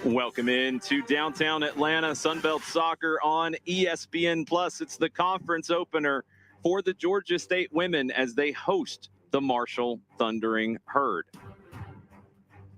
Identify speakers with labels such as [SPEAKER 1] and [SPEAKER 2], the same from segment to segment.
[SPEAKER 1] Welcome in to downtown Atlanta, Sunbelt Soccer on ESPN Plus. It's the conference opener for the Georgia State women as they host the Marshall Thundering Herd.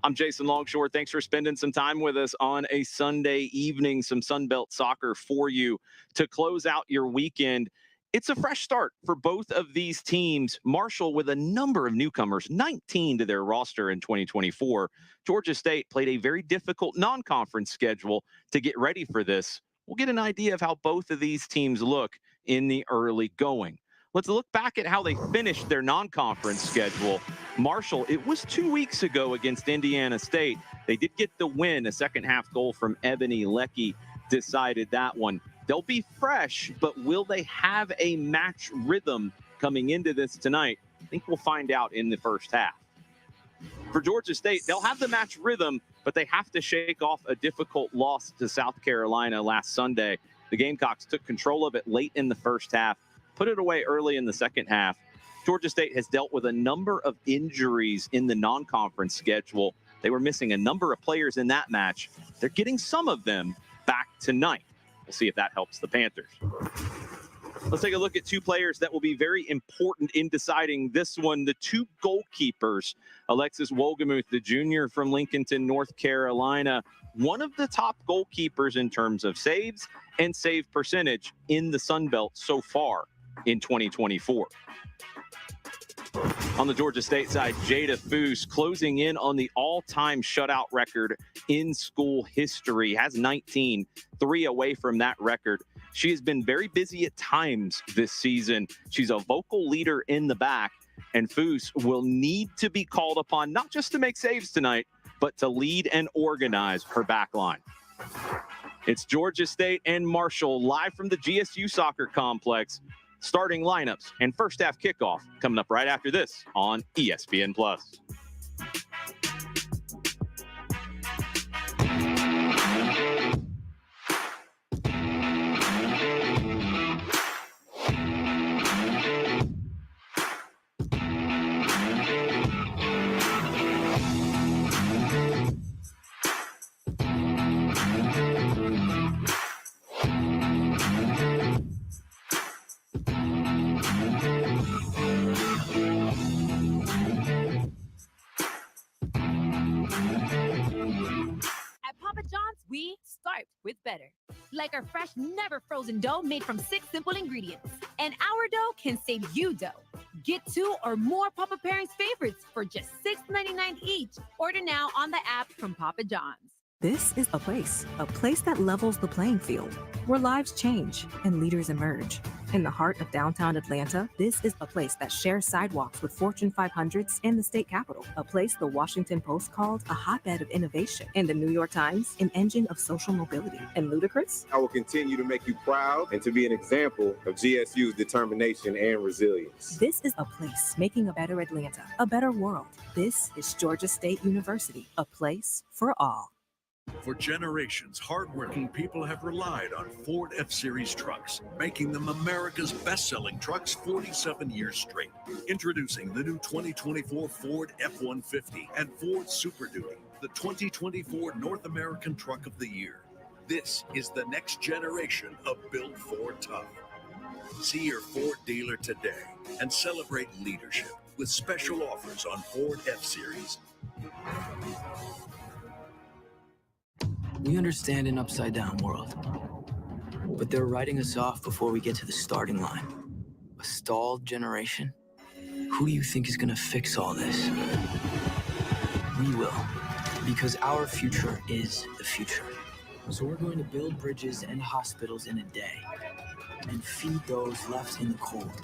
[SPEAKER 1] I'm Jason Longshore. Thanks for spending some time with us on a Sunday evening. Some Sunbelt Soccer for you to close out your weekend. It's a fresh start for both of these teams. Marshall with a number of newcomers, 19 to their roster in 2024. Georgia State played a very difficult non-conference schedule to get ready for this. We'll get an idea of how both of these teams look in the early going. Let's look back at how they finished their non-conference schedule. Marshall, it was 2 weeks ago against Indiana State. They did get the win. A second-half goal from Ebony Leckie decided that one. They'll be fresh, but will they have a match rhythm coming into this tonight? I think we'll find out in the first half. For Georgia State, they'll have the match rhythm, but they have to shake off a difficult loss to South Carolina last Sunday. The Gamecocks took control of it late in the first half, put it away early in the second half. Georgia State has dealt with a number of injuries in the non-conference schedule. They were missing a number of players in that match. They're getting some of them back tonight. We'll see if that helps the Panthers. Let's take a look at two players that will be very important in deciding this one. The two goalkeepers, Alexis Wolgemuth, the junior from Lincolnton, North Carolina, one of the top goalkeepers in terms of saves and save percentage in the Sun Belt so far in 2024. On the Georgia State side, Jada Foose closing in on the all-time shutout record in school history, has 19, 3 away from that record. She has been very busy at times this season. She's a vocal leader in the back, and Foose will need to be called upon not just to make saves tonight, but to lead and organize her back line. It's Georgia State and Marshall live from the GSU Soccer Complex. Starting lineups and first half kickoff coming up right after this on ESPN Plus.
[SPEAKER 2] We start with better. Like our fresh, never frozen dough made from 6 simple ingredients. And our dough can save you dough. Get 2 or more Papa Pairings favorites for just $6.99 each. Order now on the app from Papa John's.
[SPEAKER 3] This is a place that levels the playing field, where lives change and leaders emerge. In the heart of downtown Atlanta, this is a place that shares sidewalks with Fortune 500s and the state capitol, a place the Washington Post called a hotbed of innovation, and the New York Times an engine of social mobility. And Ludacris?
[SPEAKER 4] I will continue to make you proud and to be an example of GSU's determination and resilience.
[SPEAKER 3] This is a place making a better Atlanta, a better world. This is Georgia State University, a place for all.
[SPEAKER 5] For generations, hardworking people have relied on Ford F-Series trucks, making them America's best-selling trucks 47 years straight. Introducing the new 2024 Ford F-150 and Ford Super Duty, the 2024 North American Truck of the Year. This is the next generation of Built Ford Tough. See your Ford dealer today and celebrate leadership with special offers on Ford F-Series.
[SPEAKER 6] We understand an upside-down world, but they're writing us off before we get to the starting line. A stalled generation? Who do you think is going to fix all this? We will, because our future is the future. So we're going to build bridges and hospitals in a day and feed those left in the cold.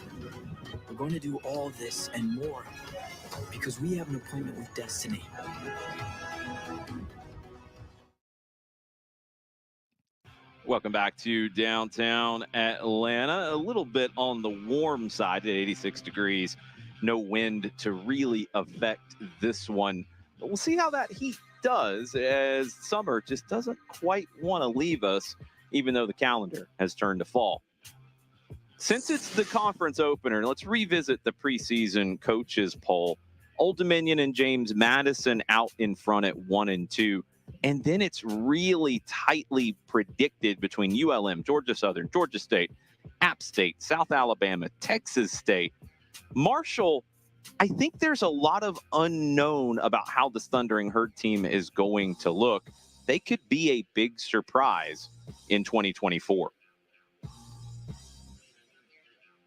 [SPEAKER 6] We're going to do all this and more because we have an appointment with destiny.
[SPEAKER 1] Welcome back to downtown Atlanta. A little bit on the warm side at 86 degrees. No wind to really affect this one. But we'll see how that heat does as summer just doesn't quite want to leave us, even though the calendar has turned to fall. Since it's the conference opener, let's revisit the preseason coaches poll. Old Dominion and James Madison out in front at 1 and 2. And then it's really tightly predicted between ULM, Georgia Southern, Georgia State, App State, South Alabama, Texas State. Marshall, I think there's a lot of unknown about how this Thundering Herd team is going to look. They could be a big surprise in 2024.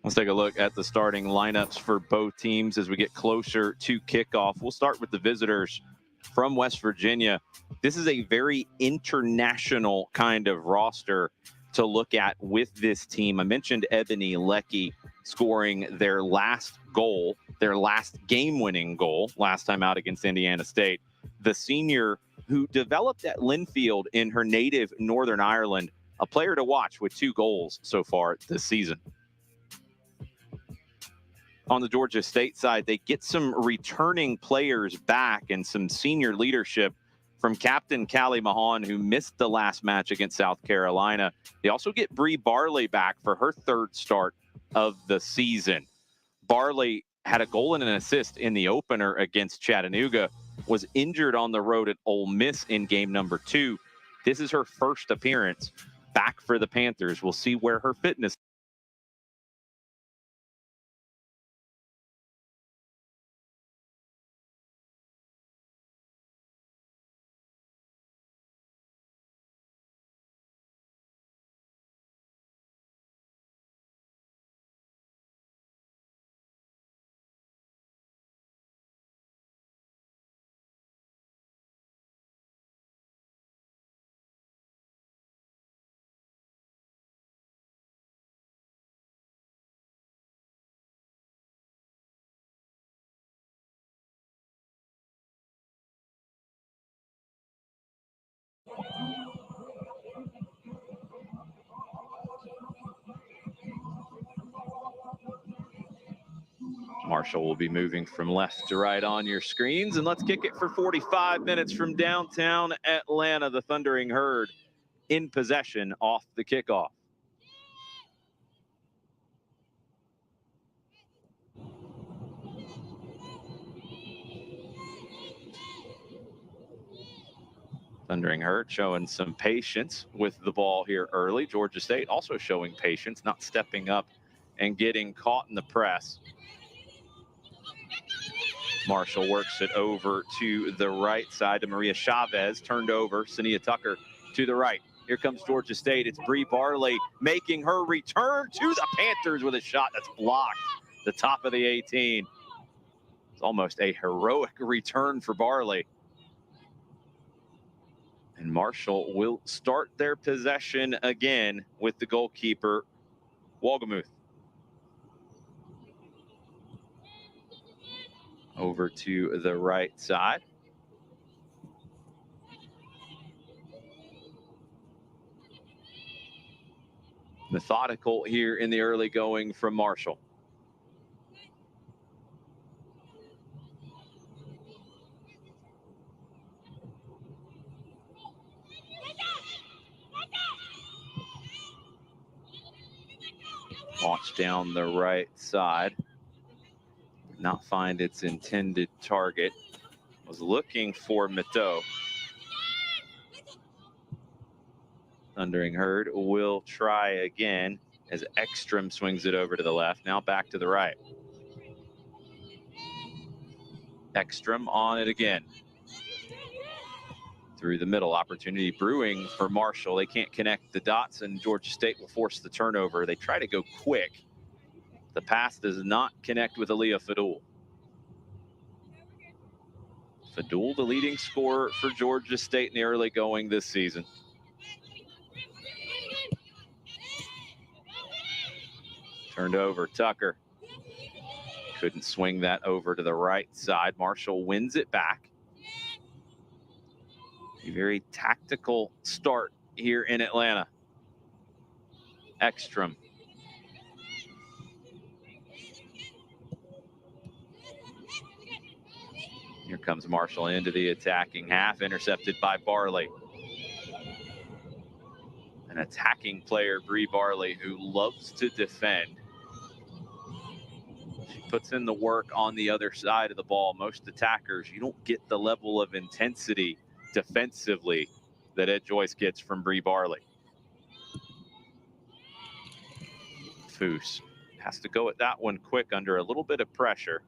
[SPEAKER 1] Let's take a look at the starting lineups for both teams as we get closer to kickoff. We'll start with the visitors from West Virginia. This is a very international kind of roster to look at with this team. I mentioned Ebony Leckie scoring their last goal, their last game-winning goal last time out against Indiana State. The senior who developed at Linfield in her native Northern Ireland, a player to watch with 2 goals so far this season. On the Georgia State side, they get some returning players back and some senior leadership from Captain Callie Mahan, who missed the last match against South Carolina. They also get Bree Barley back for her 3rd start of the season. Barley had a goal and an assist in the opener against Chattanooga, was injured on the road at Ole Miss in game number 2. This is her first appearance back for the Panthers. We'll see where her fitness Marshall will be moving from left to right on your screens. And let's kick it for 45 minutes from downtown Atlanta. The Thundering Herd in possession off the kickoff. Thundering Herd showing some patience with the ball here early. Georgia State also showing patience, not stepping up and getting caught in the press. Marshall works it over to the right side to Maria Chavez, turned over. Sania Tucker to the right. Here comes Georgia State. It's Bree Barley making her return to the Panthers with a shot that's blocked. The top of the 18. It's almost a heroic return for Barley. And Marshall will start their possession again with the goalkeeper, Wolgemuth. Over to the right side. Methodical here in the early going from Marshall. Launch down the right side. Not find its intended target. Was looking for Miteau. Thundering Herd will try again as Ekstrom swings it over to the left. Now back to the right. Ekstrom on it again. Through the middle, opportunity brewing for Marshall. They can't connect the dots, and Georgia State will force the turnover. They try to go quick. The pass does not connect with Aaliyah Fadul. Fadul, the leading scorer for Georgia State in the early going this season. Turned over, Tucker. Couldn't swing that over to the right side. Marshall wins it back. A very tactical start here in Atlanta. Ekstrom. Here comes Marshall into the attacking half, intercepted by Barley. An attacking player, Bree Barley, who loves to defend. She puts in the work on the other side of the ball. Most attackers, you don't get the level of intensity defensively that Ed Joyce gets from Bree Barley. Foose has to go at that one quick under a little bit of pressure.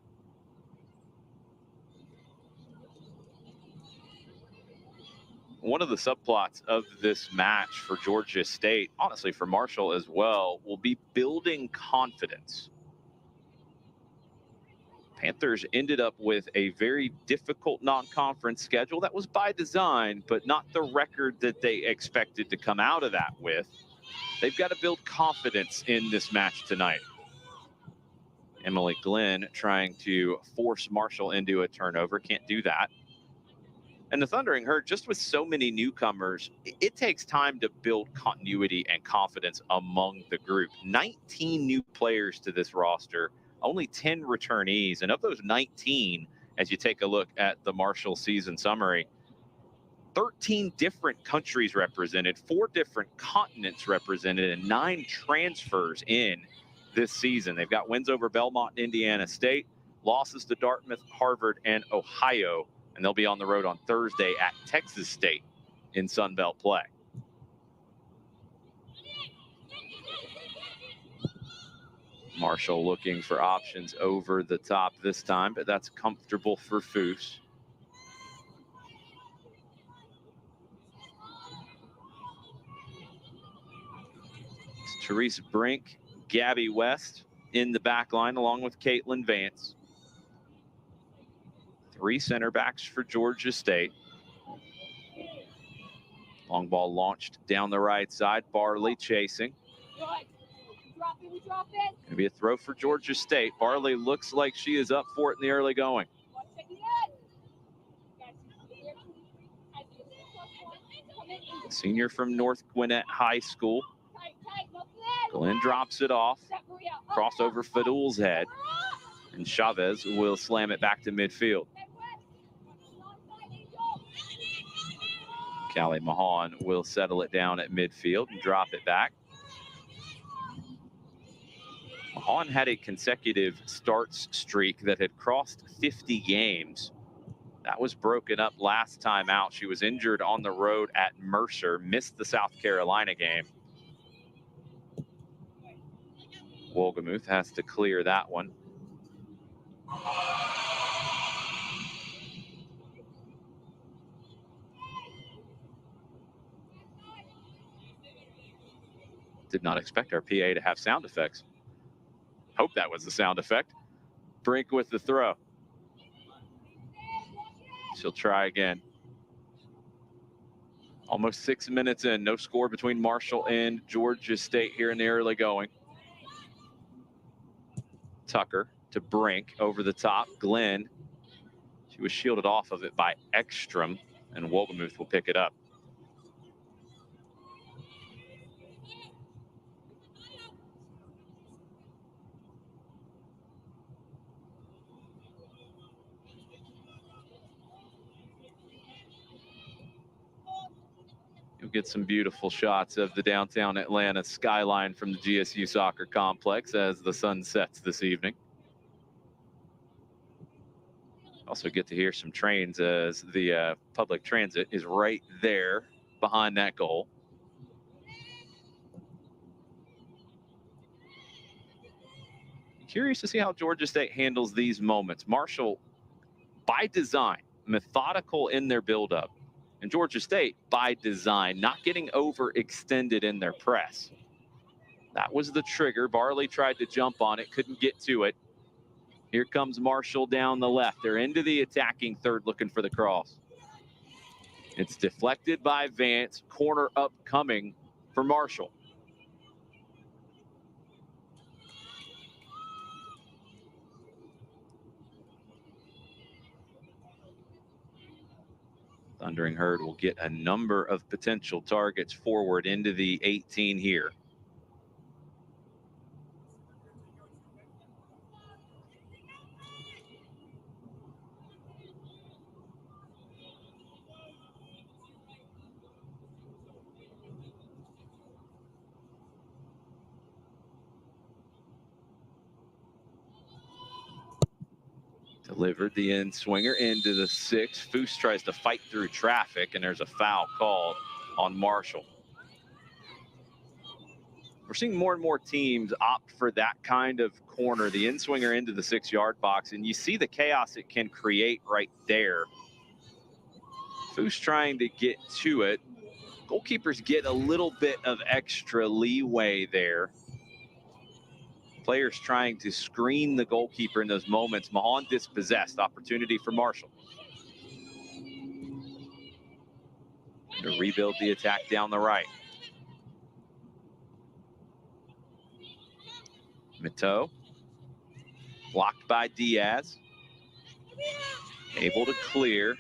[SPEAKER 1] One of the subplots of this match for Georgia State, honestly for Marshall as well, will be building confidence. Panthers ended up with a very difficult non-conference schedule. That was by design, but not the record that they expected to come out of that with. They've got to build confidence in this match tonight. Emily Glenn trying to force Marshall into a turnover. Can't do that. And the Thundering Herd, just with so many newcomers, it takes time to build continuity and confidence among the group. 19 new players to this roster, only 10 returnees. And of those 19, as you take a look at the Marshall season summary, 13 different countries represented, 4 different continents represented, and 9 transfers in this season. They've got wins over Belmont and Indiana State, losses to Dartmouth, Harvard, and Ohio. And they'll be on the road on Thursday at Texas State in Sun Belt play. Marshall looking for options over the top this time, but that's comfortable for Foose. It's Therese Brink, Gabby West in the back line along with Caitlin Vance. 3 center backs for Georgia State. Long ball launched down the right side. Barley chasing. Going to be a throw for Georgia State. Barley looks like she is up for it in the early going. Senior from North Gwinnett High School. Glenn drops it off. Crossover Fadul's head. And Chavez will slam it back to midfield. Callie Mahan will settle it down at midfield and drop it back. Mahan had a consecutive starts streak that had crossed 50 games. That was broken up last time out. She was injured on the road at Mercer, missed the South Carolina game. Wolgemuth has to clear that one. Did not expect our PA to have sound effects. Hope that was the sound effect. Brink with the throw. She'll try again. Almost 6 minutes in, no score between Marshall and Georgia State here in the early going. Tucker to Brink over the top. Glenn, she was shielded off of it by Ekstrom, and Wolgemuth will pick it up. You'll get some beautiful shots of the downtown Atlanta skyline from the GSU Soccer Complex as the sun sets this evening. Also get to hear some trains as the public transit is right there behind that goal. Curious to see how Georgia State handles these moments. Marshall, by design, methodical in their buildup. And Georgia State, by design, not getting overextended in their press. That was the trigger. Barley tried to jump on it, couldn't get to it. Here comes Marshall down the left. They're into the attacking third looking for the cross. It's deflected by Vance. Corner upcoming for Marshall. Thundering Herd will get a number of potential targets forward into the 18 here. Delivered the in swinger into the 6. Foose tries to fight through traffic, and there's a foul called on Marshall. We're seeing more and more teams opt for that kind of corner, the in swinger into the 6-yard box, and you see the chaos it can create right there. Foose trying to get to it. Goalkeepers get a little bit of extra leeway there. Players trying to screen the goalkeeper in those moments. Mahan dispossessed. Opportunity for Marshall to rebuild the attack down the right. Miteau blocked by Diaz. Able to clear.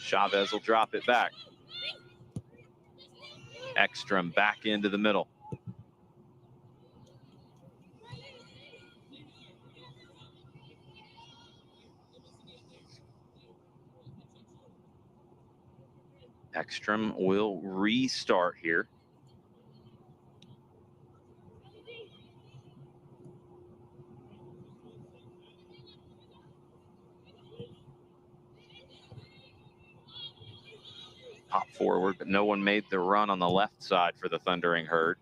[SPEAKER 1] Chavez will drop it back. Ekstrom back into the middle. Ekstrom will restart here. Pop forward, but no one made the run on the left side for the Thundering Herd.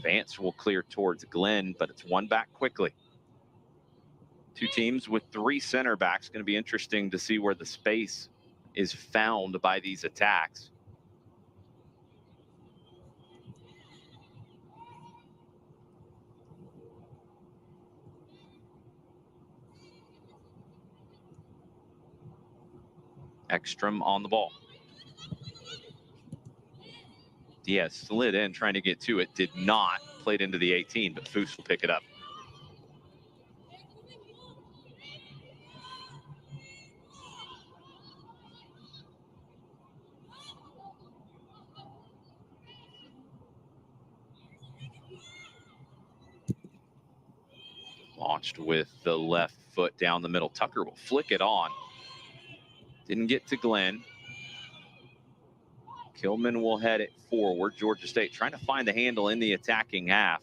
[SPEAKER 1] Vance will clear towards Glenn, but it's one back quickly. Two teams with 3 center backs. Going to be interesting to see where the space is found by these attacks. Ekstrom on the ball. Diaz slid in trying to get to it. Did not. Played into the 18, but Foose will pick it up. Launched with the left foot down the middle. Tucker will flick it on. Didn't get to Glenn. Kilman will head it forward. Georgia State trying to find the handle in the attacking half.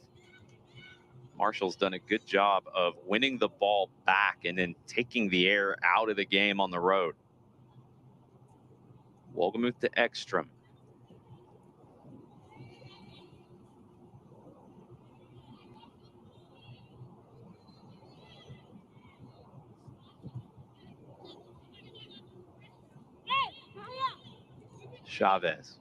[SPEAKER 1] Marshall's done a good job of winning the ball back and then taking the air out of the game on the road. Wolgemuth to Ekstrom. Chavez.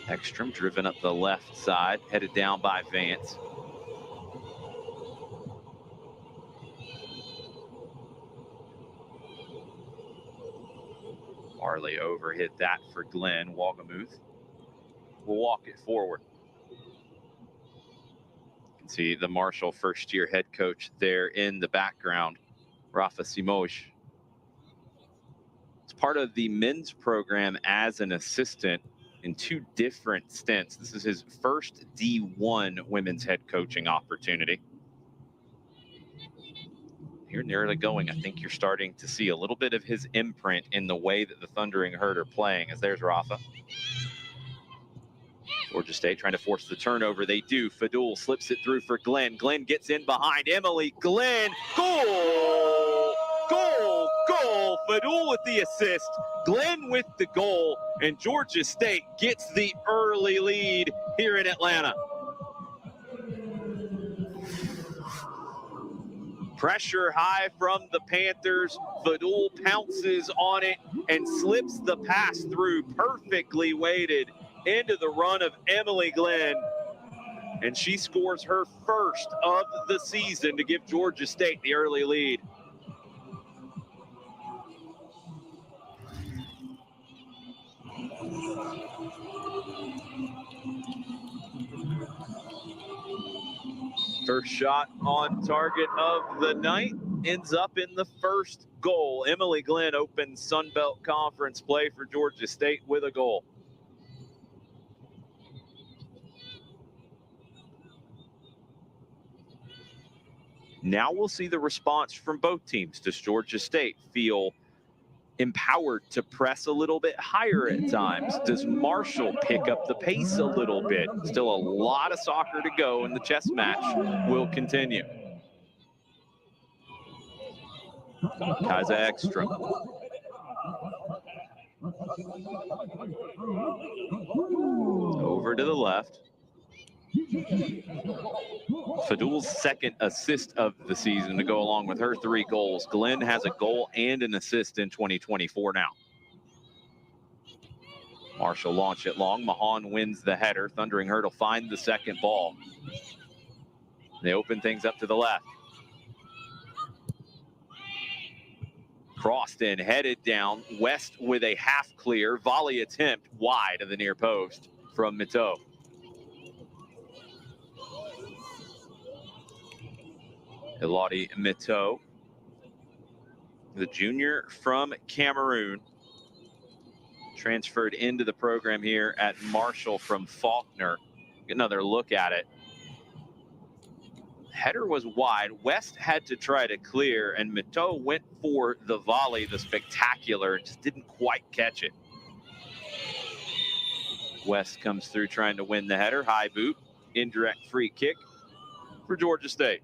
[SPEAKER 1] Ekstrom driven up the left side, headed down by Vance. Marley overhit that for Glenn. Wolgemuth will walk it forward. You can see the Marshall first-year head coach there in the background, Rafa Simões. It's part of the men's program as an assistant in 2 different stints. This is his first D1 women's head coaching opportunity. Here in the early going, I think you're starting to see a little bit of his imprint in the way that the Thundering Herd are playing, as there's Rafa. Georgia State trying to force the turnover. They do. Fadul slips it through for Glenn. Glenn gets in behind Emily. Glenn, goal! Goal! Goal! Fadul with the assist. Glenn with the goal. And Georgia State gets the early lead here in Atlanta. Pressure high from the Panthers. Fadul pounces on it and slips the pass through, perfectly weighted into the run of Emily Glenn. And she scores her first of the season to give Georgia State the early lead. First shot on target of the night ends up in the first goal. Emily Glenn opens Sun Belt Conference play for Georgia State with a goal. Now we'll see the response from both teams. Does Georgia State feel empowered to press a little bit higher at times? Does Marshall pick up the pace a little bit? Still a lot of soccer to go, and the chess match will continue. Kaisa Ekstrom. Over to the left. Fadul's second assist of the season to go along with her 3 goals. Glenn has a goal and an assist in 2024 now. Marshall launch it long. Mahan wins the header. Thundering Herd will find the second ball. They open things up to the left. Crossed in, headed down. West with a half clear. Volley attempt wide of the near post from Mito. Elodie Mito, the junior from Cameroon, transferred into the program here at Marshall from Faulkner. Get another look at it. Header was wide. West had to try to clear, and Mito went for the volley, the spectacular, just didn't quite catch it. West comes through trying to win the header. High boot, indirect free kick for Georgia State.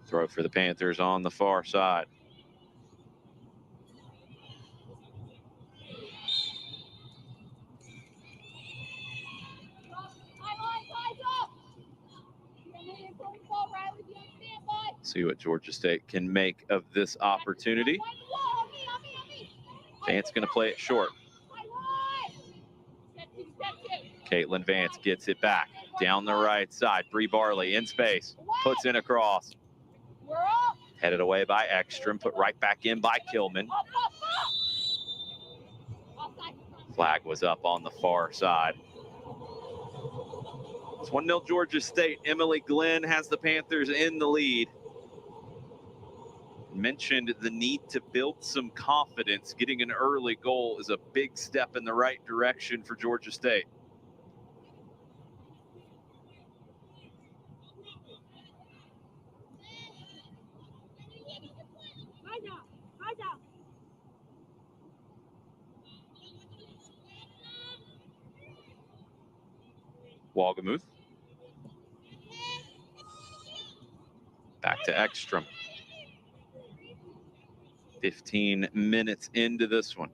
[SPEAKER 1] Throw for the Panthers on the far side. See what Georgia State can make of this opportunity. Vance going to play it short. Caitlin Vance gets it back down the right side. Bree Barley in space, puts in a cross. Headed away by Ekstrom, put right back in by Kilman. Flag was up on the far side. It's 1-0 Georgia State. Emily Glenn has the Panthers in the lead. Mentioned the need to build some confidence. Getting an early goal is a big step in the right direction for Georgia State. Wagamuth. Back to Ekstrom. 15 minutes into this one.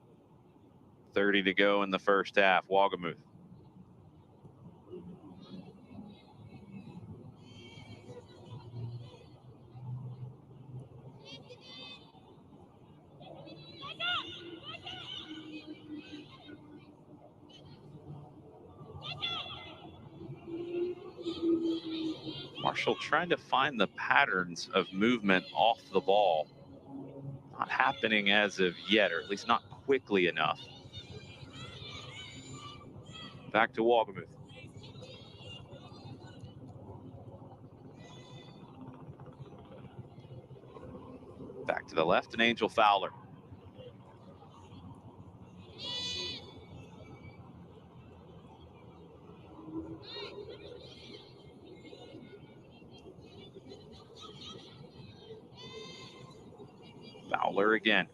[SPEAKER 1] 30 to go in the first half. Wagamuth. Marshall trying to find the patterns of movement off the ball. Not happening as of yet, or at least not quickly enough. Back to Wagamuth. Back to the left, and Angel Fowler. Fowler again.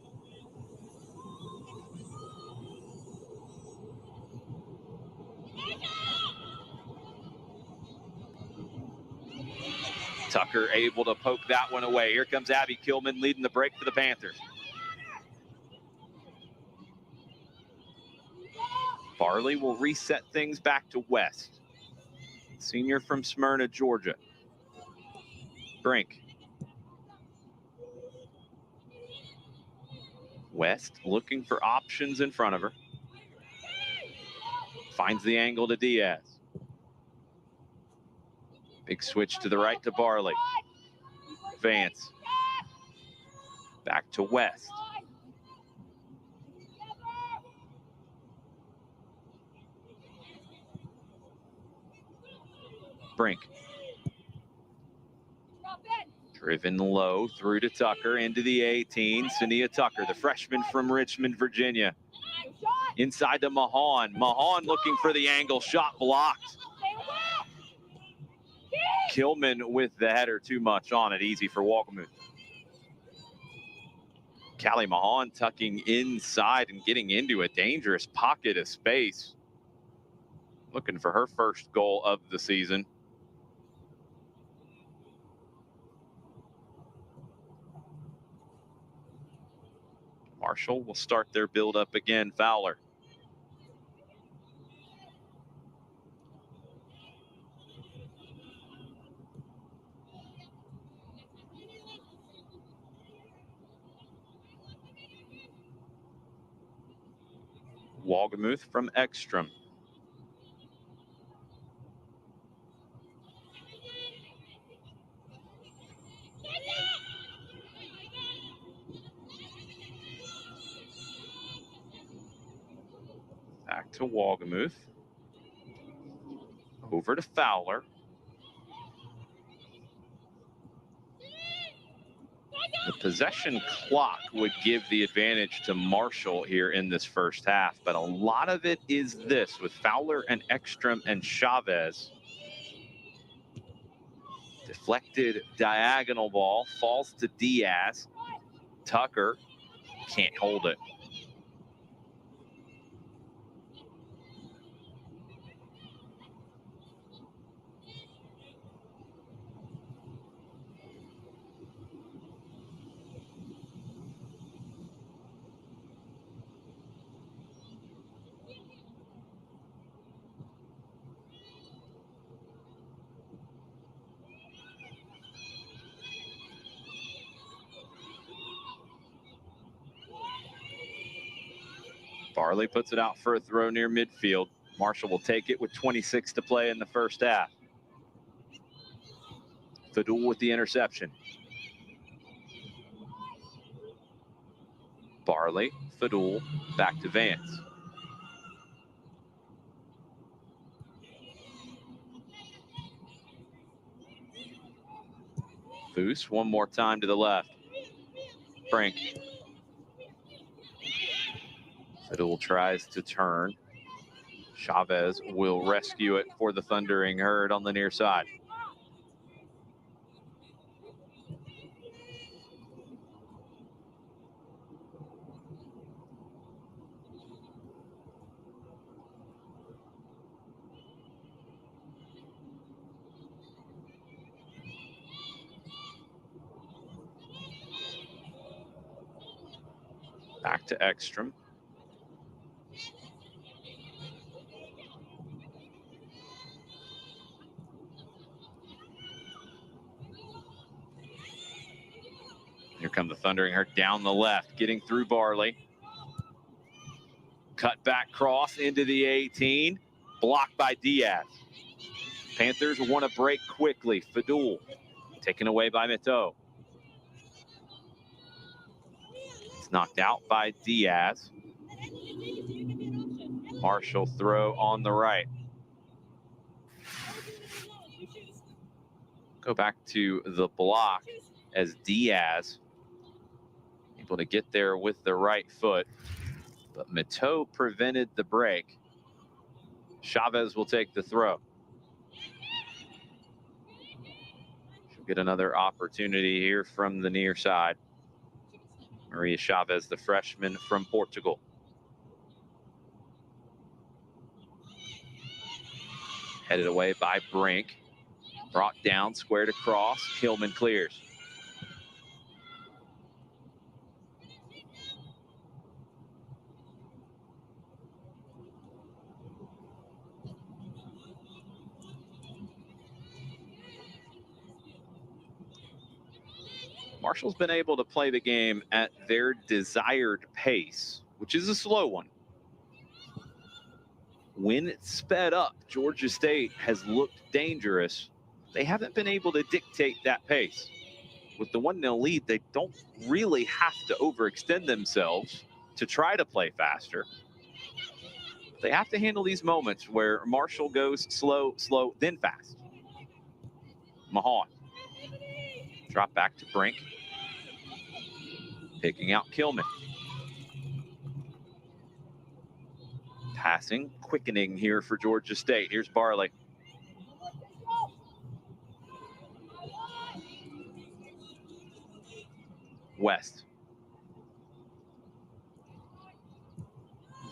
[SPEAKER 1] Tucker able to poke that one away. Here comes Abby Kilman leading the break for the Panthers. Farley will reset things back to West. Senior from Smyrna, Georgia. Brink. West looking for options in front of her. Finds the angle to Diaz. Big switch to the right to Barley. Vance. Back to West. Brink. Driven low through to Tucker into the 18. Sania Tucker, the freshman from Richmond, Virginia. Inside to Mahan. Mahan looking for the angle. Shot blocked. Kilman with the header. Too much on it. Easy for Walgamuth. Callie Mahan tucking inside and getting into a dangerous pocket of space. Looking for her first goal of the season. Marshall will start their build up again. Fowler. Walgamuth from Ekstrom. Back to Walgamuth. Over to Fowler. The possession clock would give the advantage to Marshall here in this first half, but a lot of it is this with Fowler and Ekstrom and Chavez. Deflected diagonal ball, falls to Diaz. Tucker can't hold it. Farley puts it out for a throw near midfield. Marshall will take it with 26 to play in the first half. Fadul with the interception. Barley, Fadul, back to Vance. Foose one more time to the left. Frank. Fadul tries to turn. Chavez will rescue it for the Thundering Herd on the near side. Back to Ekstrom. Here come the Thundering Herd down the left, getting through Barley. Cut back cross into the 18. Blocked by Diaz. Panthers want to break quickly. Fadul taken away by Mito. It's knocked out by Diaz. Marshall throw on the right. Go back to the block as Diaz able to get there with the right foot, but Mito prevented the break. Chavez will take the throw. She'll get another opportunity here from the near side. Maria Chavez, the freshman from Portugal. Headed away by Brink. Brought down, squared across. Hillman clears. Marshall's been able to play the game at their desired pace, which is a slow one. When it's sped up, Georgia State has looked dangerous. They haven't been able to dictate that pace. With the 1-0 lead, they don't really have to overextend themselves to try to play faster. They have to handle these moments where Marshall goes slow, slow, then fast. Mahan. Drop back to Brink. Picking out Kilman. Passing, quickening here for Georgia State. Here's Barley. West.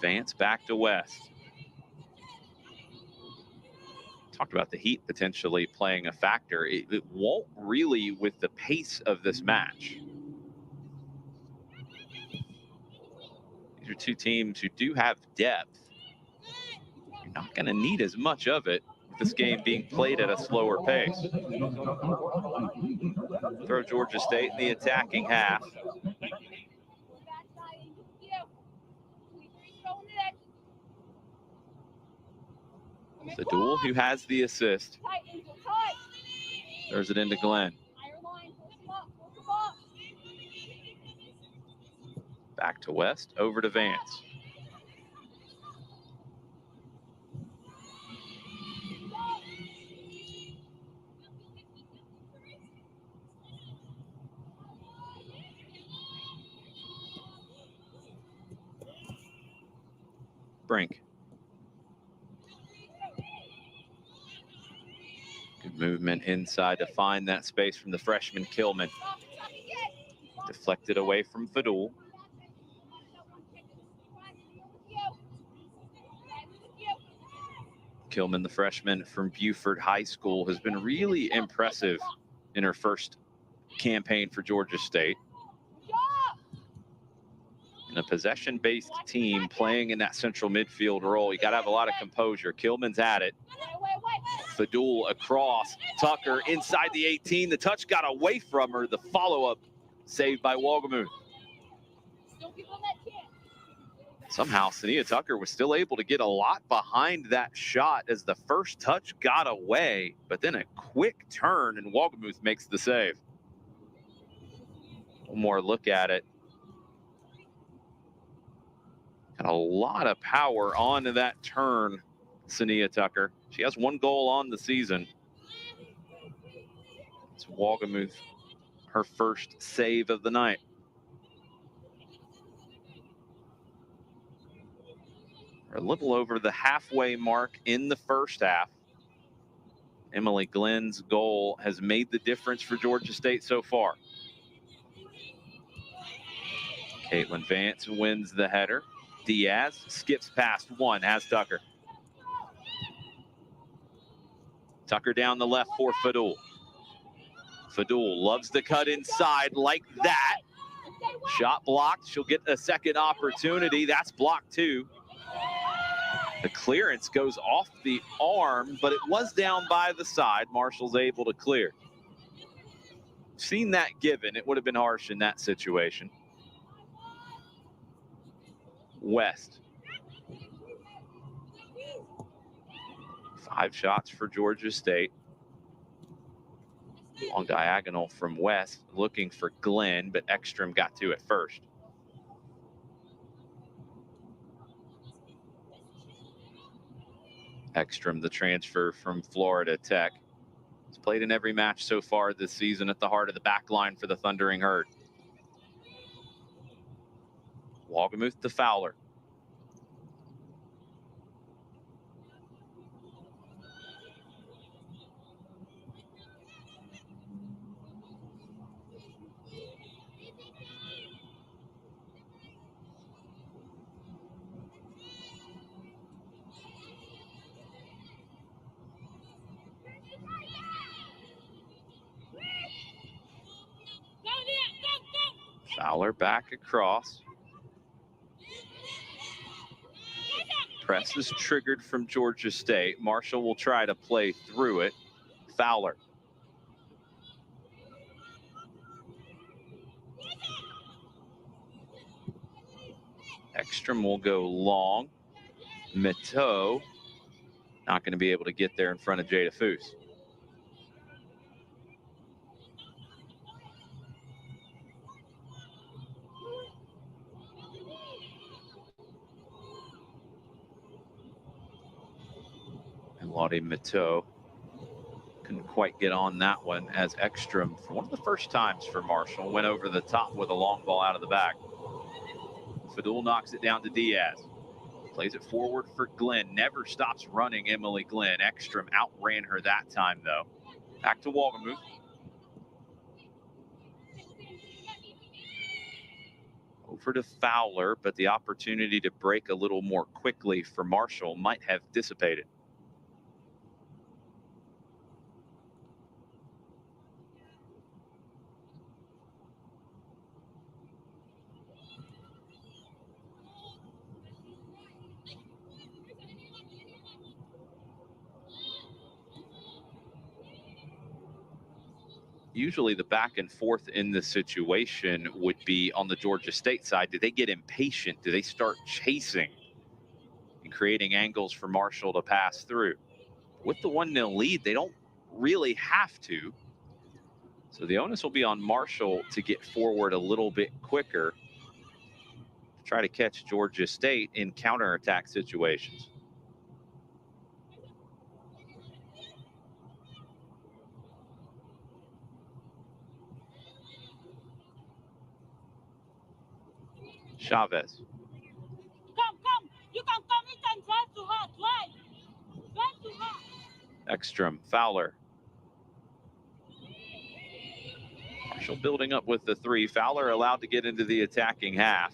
[SPEAKER 1] Vance back to West. Talked about the heat potentially playing a factor. It won't really with the pace of this match. These are two teams who do have depth. You're not going to need as much of it with this game being played at a slower pace. Throw Georgia State in the attacking half. Fadul, who has the assist. Throws it into Glenn. Back to West, over to Vance. Brink. Good movement inside to find that space from the freshman Kilman. Deflected away from Fadul. Kilman, the freshman from Buford High School, has been really impressive in her first campaign for Georgia State. In a possession-based team playing in that central midfield role, you got to have a lot of composure. Kilman's at it. Fadul across. Tucker inside the 18. The touch got away from her. The follow-up saved by Wohlgemuth. Somehow, Sania Tucker was still able to get a lot behind that shot as the first touch got away, but then a quick turn and Wohlgemuth makes the save. One more look at it. Got a lot of power onto that turn, Sania Tucker. She has one goal on the season. It's Wohlgemuth, her first save of the night. We're a little over the halfway mark in the first half. Emily Glenn's goal has made the difference for Georgia State so far. Caitlin Vance wins the header. Diaz skips past one, has Tucker. Tucker down the left for Fadul. Fadul loves to cut inside like that. Shot blocked. She'll get a second opportunity. That's blocked too. The clearance goes off the arm, but it was down by the side. Marshall's able to clear. Seen that given. It would have been harsh in that situation. West. 5 shots for Georgia State. Long diagonal from West, looking for Glenn, but Ekstrom got to it first. Ekstrom, the transfer from Florida Tech. He's played in every match so far this season at the heart of the back line for the Thundering Herd. Wohlgemuth to Fowler. Fowler back across. Press is triggered from Georgia State. Marshall will try to play through it. Fowler. Ekstrom will go long. Miteau not going to be able to get there in front of Jada Foose. And Lottie Miteau couldn't quite get on that one as Ekstrom, for one of the first times for Marshall, went over the top with a long ball out of the back. Fadul knocks it down to Diaz. Plays it forward for Glenn. Never stops running Emily Glenn. Ekstrom outran her that time, though. Back to Wohlgemuth. Over to Fowler, but the opportunity to break a little more quickly for Marshall might have dissipated. Usually the back and forth in this situation would be on the Georgia State side. Do they get impatient? Do they start chasing and creating angles for Marshall to pass through? With the 1-0 lead, they don't really have to. So the onus will be on Marshall to get forward a little bit quicker to try to catch Georgia State in counterattack situations. Chavez.
[SPEAKER 7] Come. You can come in and drive to her. Drive to her.
[SPEAKER 1] Ekstrom, Fowler. Marshall building up with the 3. Fowler allowed to get into the attacking half.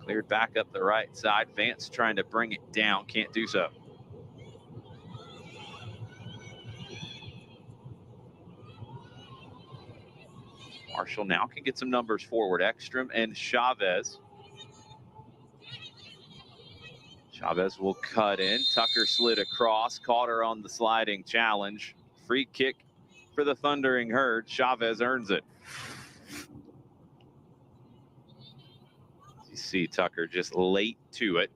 [SPEAKER 1] Cleared back up the right side. Vance trying to bring it down. Can't do so. Marshall now can get some numbers forward. Ekstrom and Chavez. Chavez will cut in. Tucker slid across. Caught her on the sliding challenge. Free kick for the Thundering Herd. Chavez earns it. You see Tucker just late to it.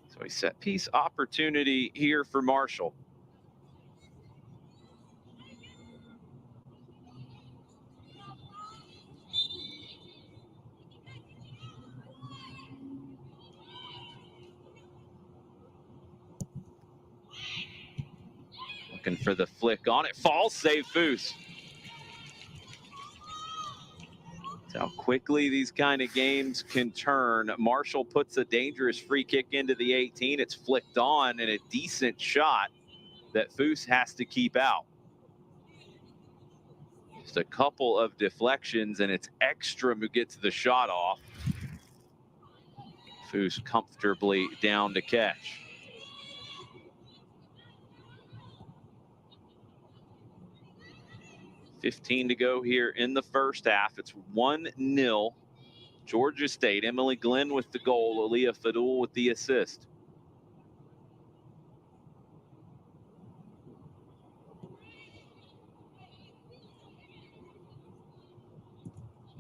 [SPEAKER 1] So a set piece opportunity here for Marshall. Looking for the flick on it. Falls, save Foose. That's how quickly these kind of games can turn. Marshall puts a dangerous free kick into the 18. It's flicked on and a decent shot that Foose has to keep out. Just a couple of deflections and it's Ekstrom who gets the shot off. Foose comfortably down to catch. $15 to go here in the first half. It's 1-0 Georgia State. Emily Glenn with the goal. Aaliyah Fadul with the assist.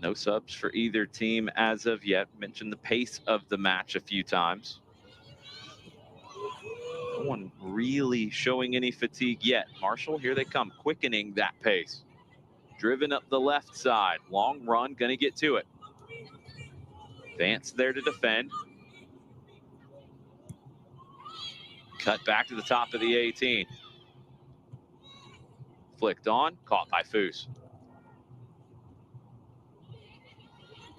[SPEAKER 1] No subs for either team as of yet. Mentioned the pace of the match a few times. No one really showing any fatigue yet. Marshall, here they come, quickening that pace. Driven up the left side. Long run, gonna get to it. Vance there to defend. Cut back to the top of the 18. Flicked on, caught by Foose.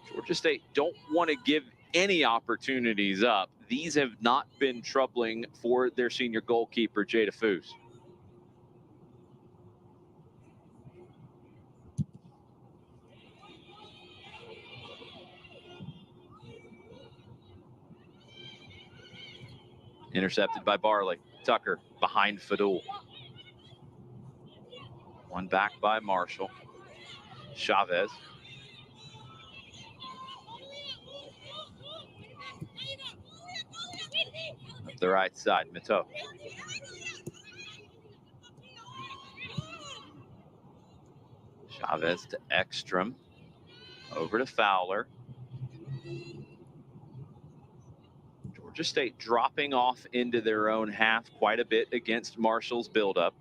[SPEAKER 1] Georgia State don't want to give any opportunities up. These have not been troubling for their senior goalkeeper, Jada Foose. Intercepted by Barley. Tucker behind Fadul. One back by Marshall. Chavez. Up the right side, Mito. Chavez to Ekstrom. Over to Fowler. Georgia State dropping off into their own half quite a bit against Marshall's buildup.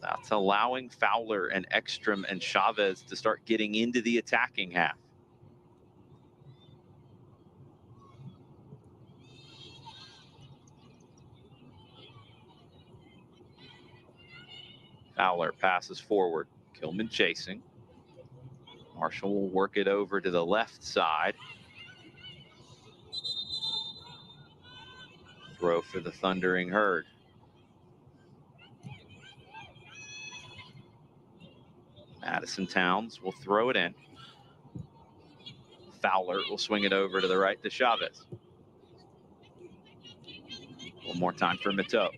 [SPEAKER 1] That's allowing Fowler and Ekstrom and Chavez to start getting into the attacking half. Fowler passes forward. Kilman chasing. Marshall will work it over to the left side. Throw for the Thundering Herd. Madison Towns will throw it in. Fowler will swing it over to the right to Chavez. One more time for Mateau.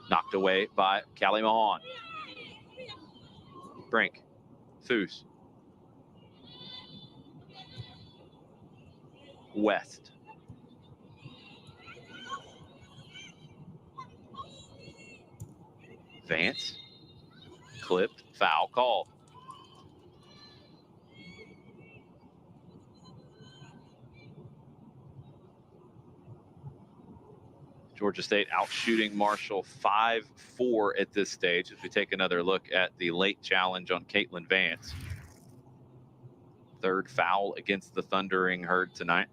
[SPEAKER 1] Knocked away by Callie Mahan. Brink. Foose. West. Vance. Clipped. Foul called. Georgia State out shooting Marshall 5-4 at this stage as we take another look at the late challenge on Caitlin Vance. Third foul against the Thundering Herd tonight.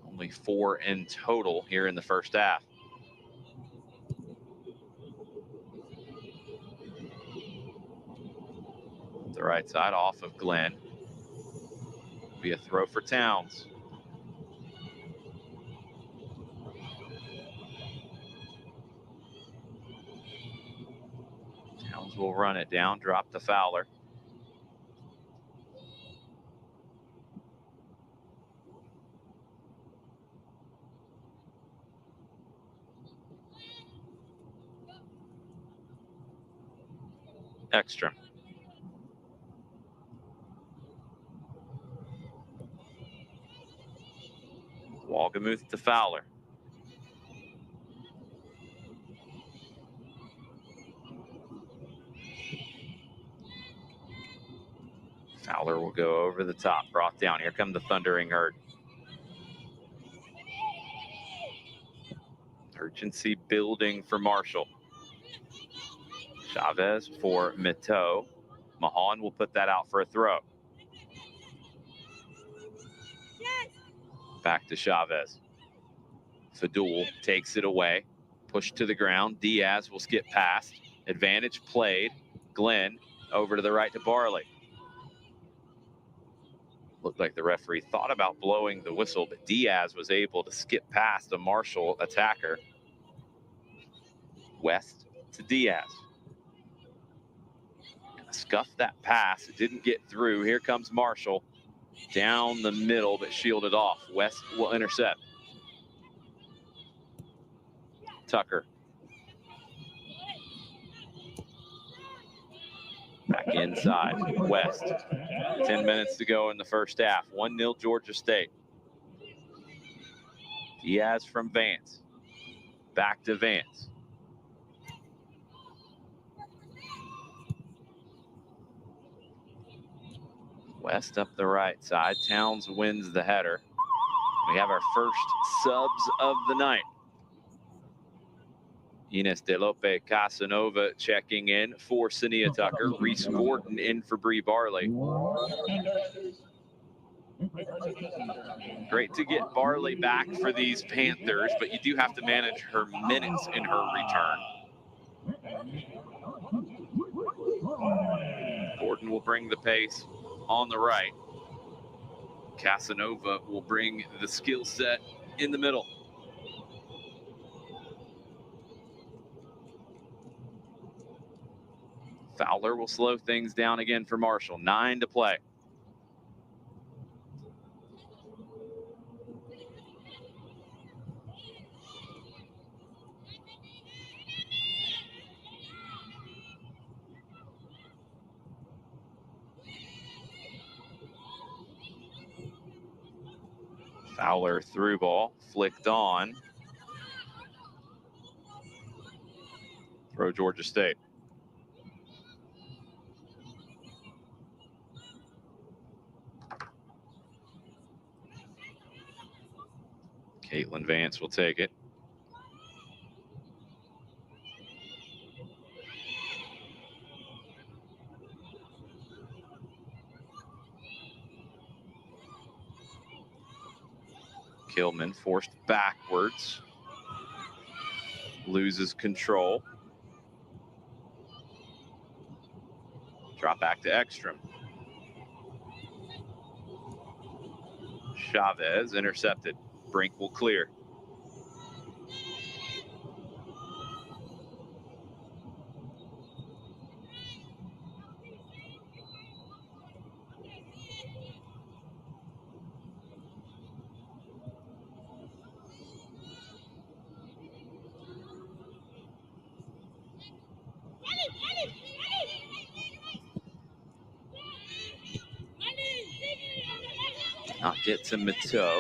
[SPEAKER 1] Only 4 in total here in the first half. The right side off of Glenn. Be a throw for Towns. Towns will run it down, drop the Fowler. Ekstrom. Walgamuth to Fowler. Fowler will go over the top, brought down. Here come the Thundering Herd. Urgency building for Marshall. Chavez for Mateau. Mahan will put that out for a throw. Back to Chavez. Fadul takes it away. Pushed to the ground. Diaz will skip past. Advantage played. Glenn over to the right to Barley. Looked like the referee thought about blowing the whistle, but Diaz was able to skip past a Marshall attacker. West to Diaz. Scuffed that pass. It didn't get through. Here comes Marshall. Down the middle, but shielded off. West will intercept. Tucker. Back inside. West. 10 minutes to go in the first half. 1-0 Georgia State. Diaz from Vance. Back to Vance. West up the right side. Towns wins the header. We have our first subs of the night. Ines De Lope Casanova checking in for Sania Tucker. Reese Gordon in for Bree Barley. Great to get Barley back for these Panthers, but you do have to manage her minutes in her return. Gordon will bring the pace on the right. Casanova will bring the skill set in the middle. Fowler will slow things down again for Marshall. 9 to play. Fowler through ball, flicked on. Throw Georgia State. Caitlin Vance will take it. Kilman forced backwards. Loses control. Drop back to Ekstrom. Chavez intercepted. Brink will clear. Not get to Mateau.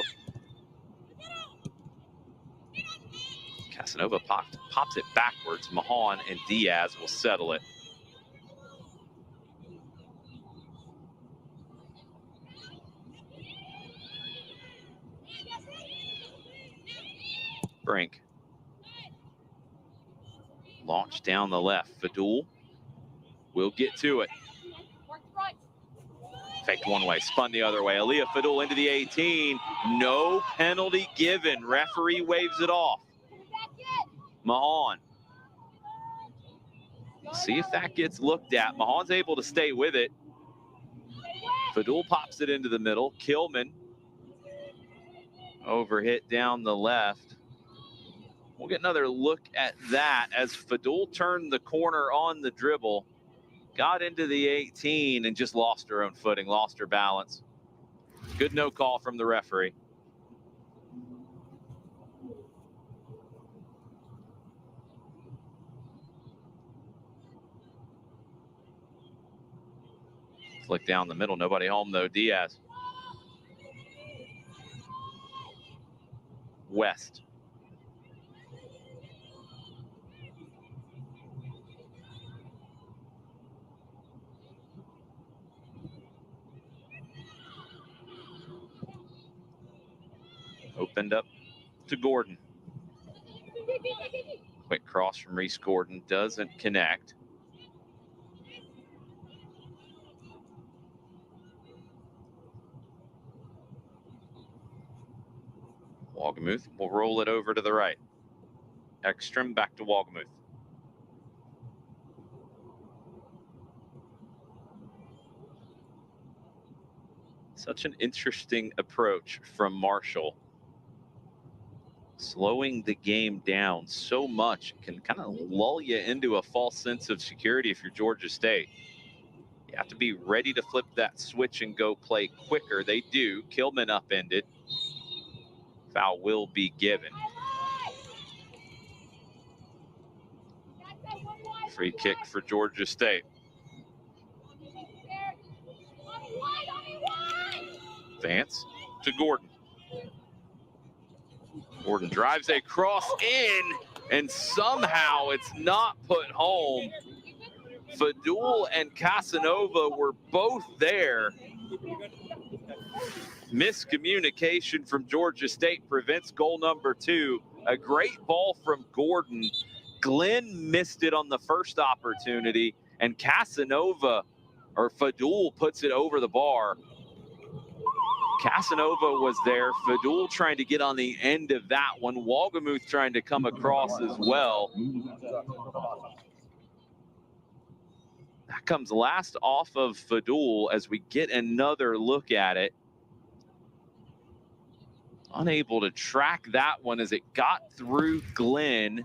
[SPEAKER 1] Casanova pops it backwards. Mahan and Diaz will settle it. Brink. Launch down the left. Fadul will get to it. Faked one way, spun the other way. Aaliyah Fadul into the 18. No penalty given. Referee waves it off. Mahan. See if that gets looked at. Mahan's able to stay with it. Fadul pops it into the middle. Kilman overhit down the left. We'll get another look at that as Fadul turned the corner on the dribble. Got into the 18 and just lost her own footing, lost her balance. Good no call from the referee. Flick down the middle, nobody home though. Diaz. West. Opened up to Gordon. Quick cross from Reese Gordon, doesn't connect. Wagamuth will roll it over to the right. Ekstrom back to Wagamuth. Such an interesting approach from Marshall. Slowing the game down so much can kind of lull you into a false sense of security if you're Georgia State. You have to be ready to flip that switch and go play quicker. They do. Kilman upended. Foul will be given. Free kick for Georgia State. Vance to Gordon. Gordon drives a cross in, and somehow it's not put home. Fadul and Casanova were both there. Miscommunication from Georgia State prevents goal number 2. A great ball from Gordon. Glenn missed it on the first opportunity, and Casanova, or Fadul, puts it over the bar. Casanova was there. Fadul trying to get on the end of that one. Wagamuth trying to come across as well. That comes last off of Fadul as we get another look at it. Unable to track that one as it got through Glenn.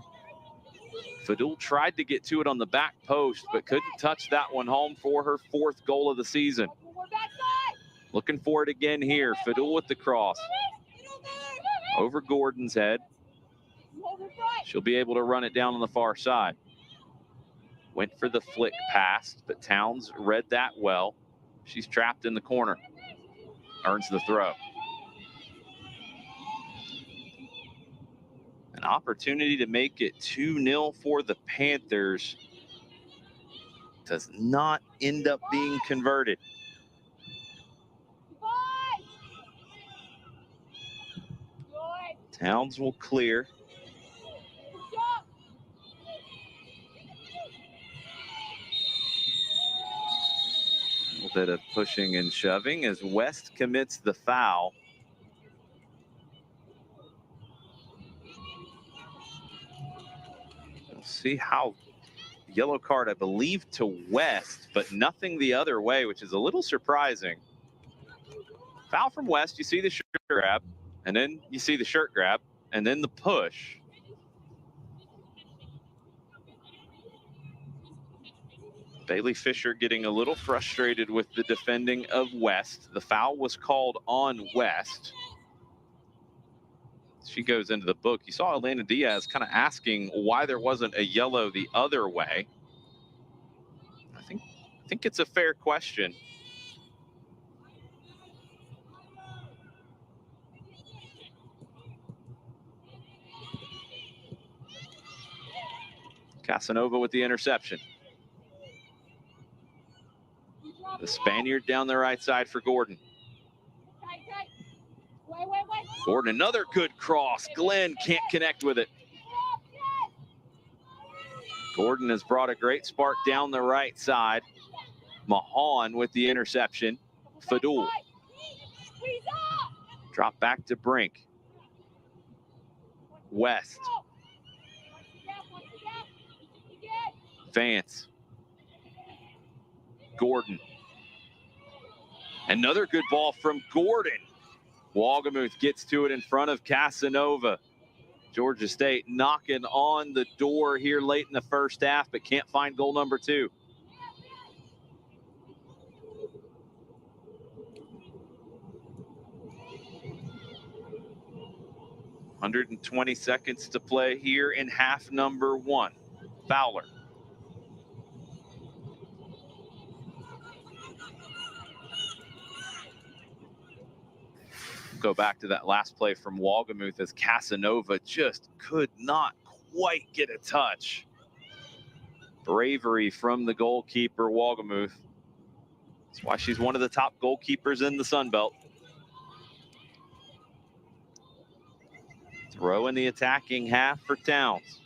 [SPEAKER 1] Fadul tried to get to it on the back post, but couldn't touch that one home for her 4th goal of the season. Looking for it again here. Fadul with the cross. Over Gordon's head. She'll be able to run it down on the far side. Went for the flick pass, but Towns read that well. She's trapped in the corner. Earns the throw. An opportunity to make it 2-0 for the Panthers. Does not end up being converted. Towns will clear. A little bit of pushing and shoving as West commits the foul. We'll see how Yellow card, I believe, to West, but nothing the other way, which is a little surprising. Foul from West. You see the shirt grab, and then you see the shirt grab, and then the push. Bailey Fisher getting a little frustrated with the defending of West. The foul was called on West. She goes into the book. You saw Elena Diaz kind of asking why there wasn't a yellow the other way. I think it's a fair question. Casanova with the interception. The Spaniard down the right side for Gordon. Gordon, another good cross. Glenn can't connect with it. Gordon has brought a great spark down the right side. Mahan with the interception. Fadul. Drop back to Brink. West. Vance. Gordon. Another good ball from Gordon. Wagamuth gets to it in front of Casanova. Georgia State knocking on the door here late in the first half, but can't find goal number 2. $120 seconds to play here in half number 1. Fowler. Go back to that last play from Wagamuth as Casanova just could not quite get a touch. Bravery from the goalkeeper, Wagamuth. That's why she's one of the top goalkeepers in the Sun Belt. Throw in the attacking half for Towns.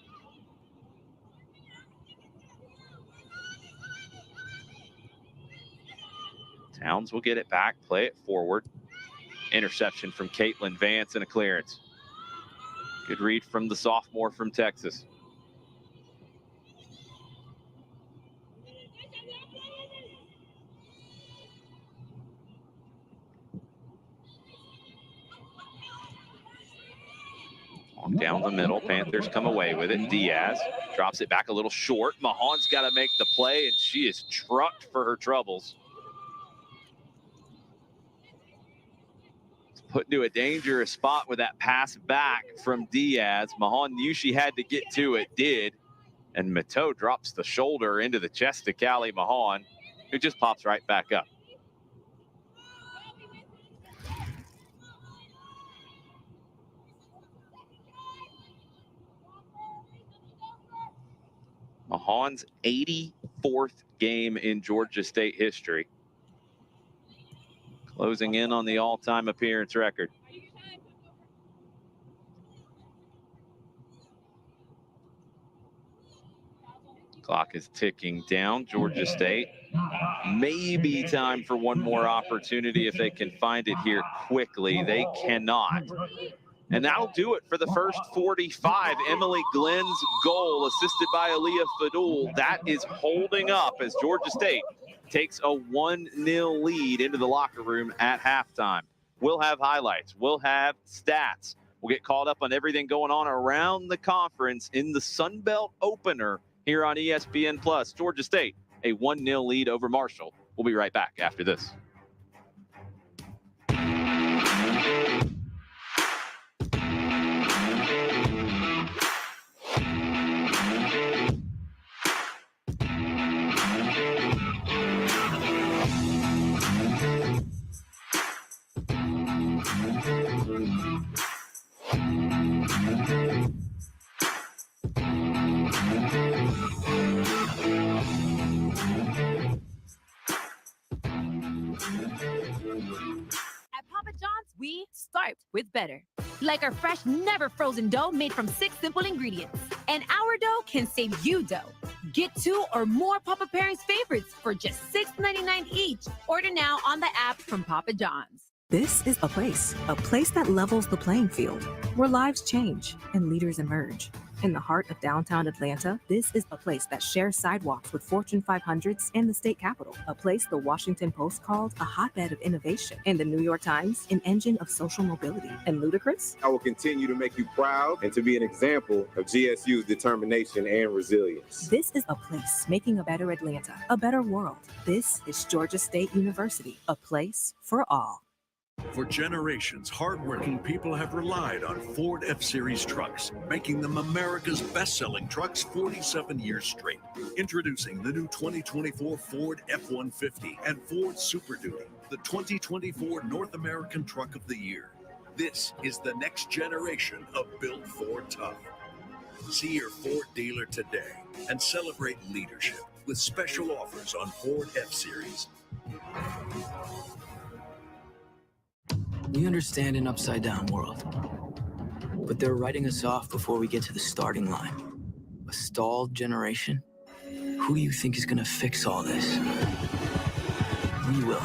[SPEAKER 1] Towns will get it back, play it forward. Interception from Caitlin Vance and a clearance. Good read from the sophomore from Texas. On down the middle, Panthers come away with it. Diaz drops it back a little short. Mahan's got to make the play, and she is trucked for her troubles. Put into a dangerous spot with that pass back from Diaz. Mahan knew she had to get to it, did. And Mateau drops the shoulder into the chest of Callie Mahan, who just pops right back up. Mahan's 84th game in Georgia State history. Closing in on the all-time appearance record. Clock is ticking down. Georgia State, maybe time for one more opportunity if they can find it here quickly. They cannot. And that'll do it for the first 45. Emily Glenn's goal, assisted by Aaliyah Fadul, that is holding up as Georgia State takes a 1-0 lead into the locker room at halftime. We'll have highlights. We'll have stats. We'll get caught up on everything going on around the conference in the Sun Belt opener here on ESPN+. Georgia State, a 1-0 lead over Marshall. We'll be right back after this.
[SPEAKER 2] We start with better. Like our fresh, never frozen dough made from 6 simple ingredients. And our dough can save you dough. Get 2 or more Papa Pairings favorites for just $6.99 each. Order now on the app from Papa John's.
[SPEAKER 3] This is a place that levels the playing field, where lives change and leaders emerge. In the heart of downtown Atlanta, this is a place that shares sidewalks with Fortune 500s and the state capitol, a place the Washington Post called a hotbed of innovation, and the New York Times an engine of social mobility. And Ludacris?
[SPEAKER 4] I will continue to make you proud and to be an example of GSU's determination and resilience.
[SPEAKER 3] This is a place making a better Atlanta, a better world. This is Georgia State University, a place for all.
[SPEAKER 5] For generations, hardworking people have relied on Ford F-Series trucks, making them America's best-selling trucks 47 years straight. Introducing the new 2024 Ford F-150 and Ford Super Duty, the 2024 North American Truck of the Year. This is the next generation of Built Ford Tough. See your Ford dealer today and celebrate leadership with special offers on Ford F-Series.
[SPEAKER 6] We understand an upside-down world, but they're writing us off before we get to the starting line. A stalled generation? Who do you think is going to fix all this? We will,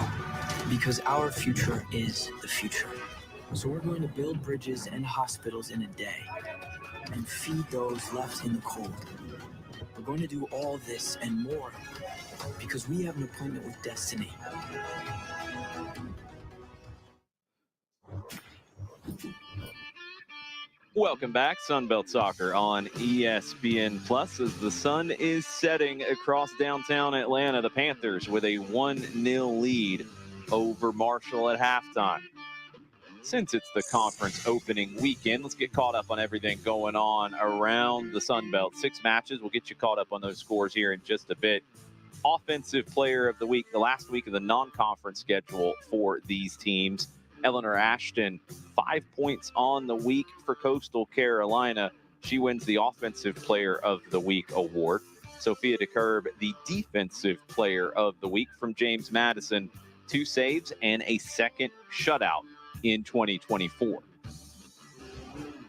[SPEAKER 6] because our future is the future. So we're going to build bridges and hospitals in a day and feed those left in the cold. We're going to do all this and more because we have an appointment with destiny.
[SPEAKER 1] Welcome back, Sunbelt Soccer on ESPN Plus. As the sun is setting across downtown Atlanta, the Panthers with a 1-0 lead over Marshall at halftime. Since it's the conference opening weekend, let's get caught up on everything going on around the Sunbelt. 6 matches. We'll get you caught up on those scores here in just a bit. Offensive player of the week, the last week of the non-conference schedule for these teams. Eleanor Ashton, 5 points on the week for Coastal Carolina. She wins the Offensive Player of the Week award. Sophia DeCurb, the Defensive Player of the Week from James Madison. 2 saves and a second shutout in 2024.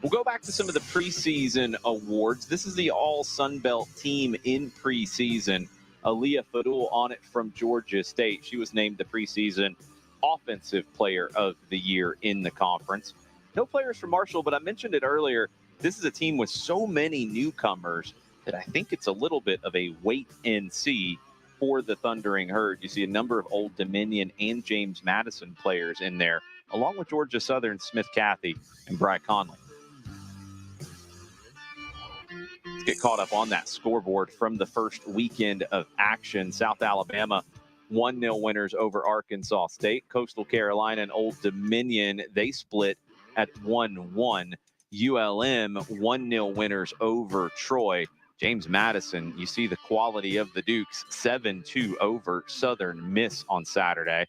[SPEAKER 1] We'll go back to some of the preseason awards. This is the all Sunbelt team in preseason. Aaliyah Fadul on it from Georgia State. She was named the preseason Offensive Player of the Year in the conference. No players from Marshall, but I mentioned it earlier. This is a team with so many newcomers that I think it's a little bit of a wait and see for the Thundering Herd. You see a number of Old Dominion and James Madison players in there, along with Georgia Southern, Smith Cathy, and Bry Conley. Let's get caught up on that scoreboard from the first weekend of action. South Alabama 1-0 winners over Arkansas State. Coastal Carolina and Old Dominion, they split at 1-1. ULM 1-0 winners over Troy. James Madison, you see the quality of the Dukes, 7-2 over Southern Miss on Saturday.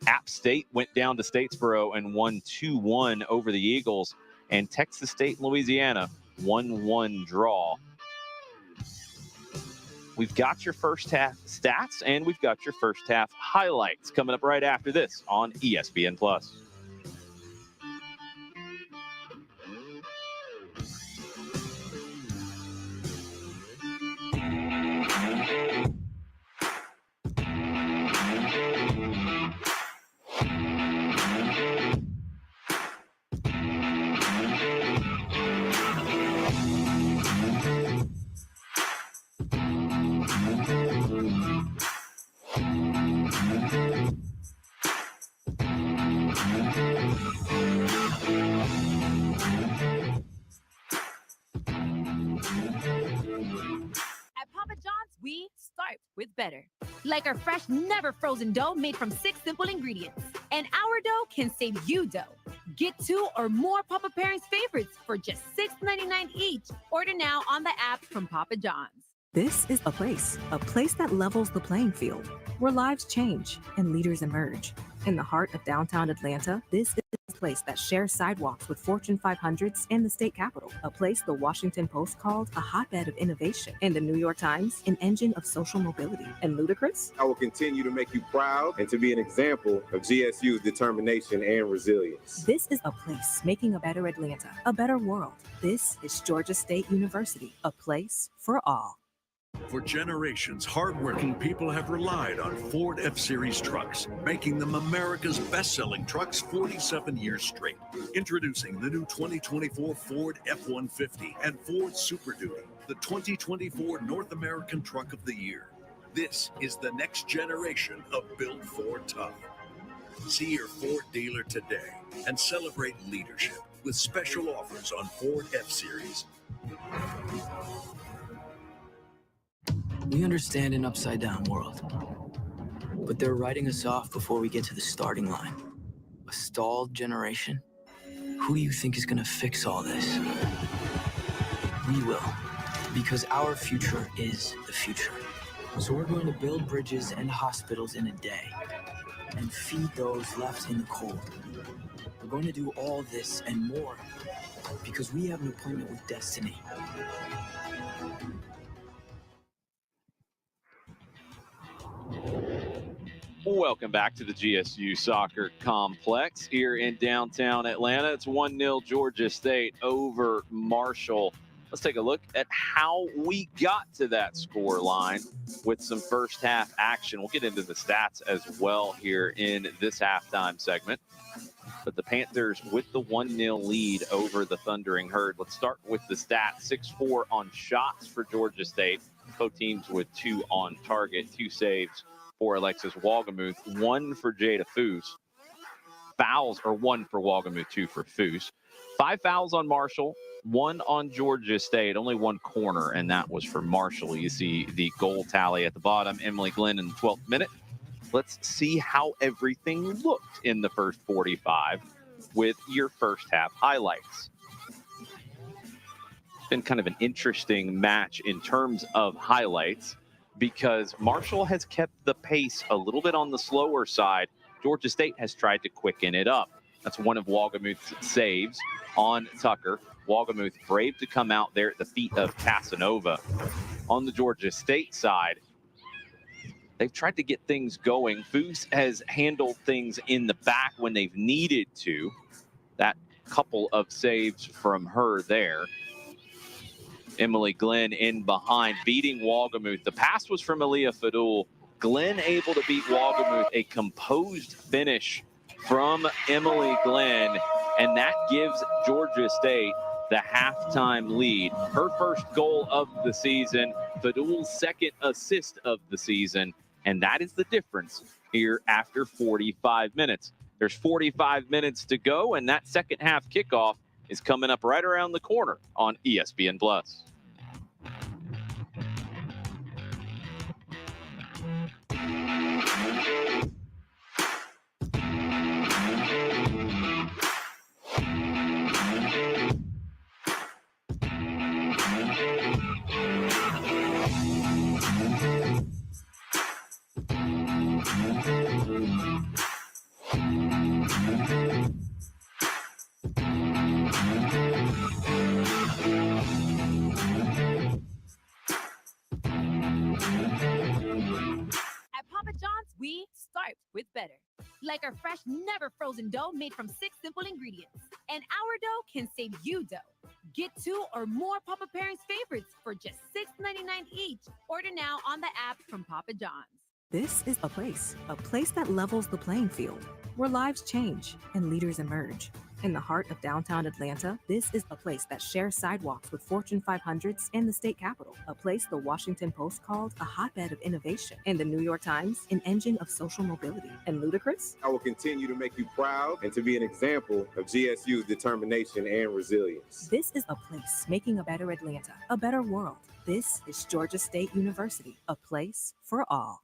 [SPEAKER 1] App State went down to Statesboro and won 2-1 over the Eagles. And Texas State and Louisiana, 1-1 draw. We've got your first half stats and we've got your first half highlights coming up right after this on ESPN Plus.
[SPEAKER 2] At Papa John's, we start with better. Like our fresh, never frozen dough made from 6 simple ingredients. And our dough can save you dough. Get 2 or more Papa Pairings favorites for just $6.99 each. Order now on the app from Papa John's.
[SPEAKER 3] This is a place that levels the playing field, where lives change and leaders emerge. In the heart of downtown Atlanta, this is a place that shares sidewalks with Fortune 500s and the state capitol, a place the Washington Post called a hotbed of innovation, and the New York Times an engine of social mobility. And Ludacris?
[SPEAKER 4] I will continue to make you proud and to be an example of GSU's determination and resilience.
[SPEAKER 3] This is a place making a better Atlanta, a better world. This is Georgia State University, a place for all.
[SPEAKER 5] For generations, hardworking people have relied on Ford F-Series trucks, making them America's best-selling trucks 47 years straight. Introducing the new 2024 Ford F-150 and Ford Super Duty, the 2024 North American Truck of the Year. This is the next generation of Built Ford Tough. See your Ford dealer today and celebrate leadership with special offers on Ford F-Series.
[SPEAKER 6] We understand an upside-down world, but they're writing us off before we get to the starting line. A stalled generation? Who do you think is going to fix all this? We will, because our future is the future. So we're going to build bridges and hospitals in a day and feed those left in the cold. We're going to do all this and more because we have an appointment with destiny.
[SPEAKER 1] Welcome back to the GSU Soccer Complex here in downtown Atlanta. It's 1-0 Georgia State over Marshall. Let's take a look at how we got to that score line with some first half action. We'll get into the stats as well here in this halftime segment. But the Panthers with the 1-0 lead over the Thundering Herd. Let's start with the stats. 6-4 on shots for Georgia State. Both teams with 2 on target, 2 saves for Alexis Wohlgemuth, 1 for Jada Foose. Fouls are 1 for Wohlgemuth, 2 for Foose. 5 fouls on Marshall, 1 on Georgia State, only 1 corner, and that was for Marshall. You see the goal tally at the bottom. Emily Glenn in the 12th minute. Let's see how everything looked in the first 45 with your first half highlights. It's been kind of an interesting match in terms of highlights, because Marshall has kept the pace a little bit on the slower side. Georgia State has tried to quicken it up. That's one of Wohlgemuth's saves on Tucker. Wohlgemuth brave to come out there at the feet of Casanova. On the Georgia State side, they've tried to get things going. Foose has handled things in the back when they've needed to. That couple of saves from her there. Emily Glenn in behind, beating Wohlgemuth. The pass was from Aaliyah Fadul. Glenn able to beat Wohlgemuth. A composed finish from Emily Glenn, and that gives Georgia State the halftime lead. Her first goal of the season, Fadul's second assist of the season, and that is the difference here after 45 minutes. There's 45 minutes to go, and that second half kickoff is coming up right around the corner on ESPN+.
[SPEAKER 2] We start with better. Like our fresh, never frozen dough made from 6 simple ingredients. And our dough can save you dough. Get 2 or more Papa Pairings favorites for just $6.99 each. Order now on the app from Papa John's.
[SPEAKER 3] This is a place that levels the playing field, where lives change and leaders emerge. In the heart of downtown Atlanta, this is a place that shares sidewalks with Fortune 500s and the state capitol, a place the Washington Post called a hotbed of innovation, and the New York Times an engine of social mobility. And Ludacris?
[SPEAKER 4] I will continue to make you proud and to be an example of GSU's determination and resilience.
[SPEAKER 3] This is a place making a better Atlanta, a better world. This is Georgia State University, a place for all.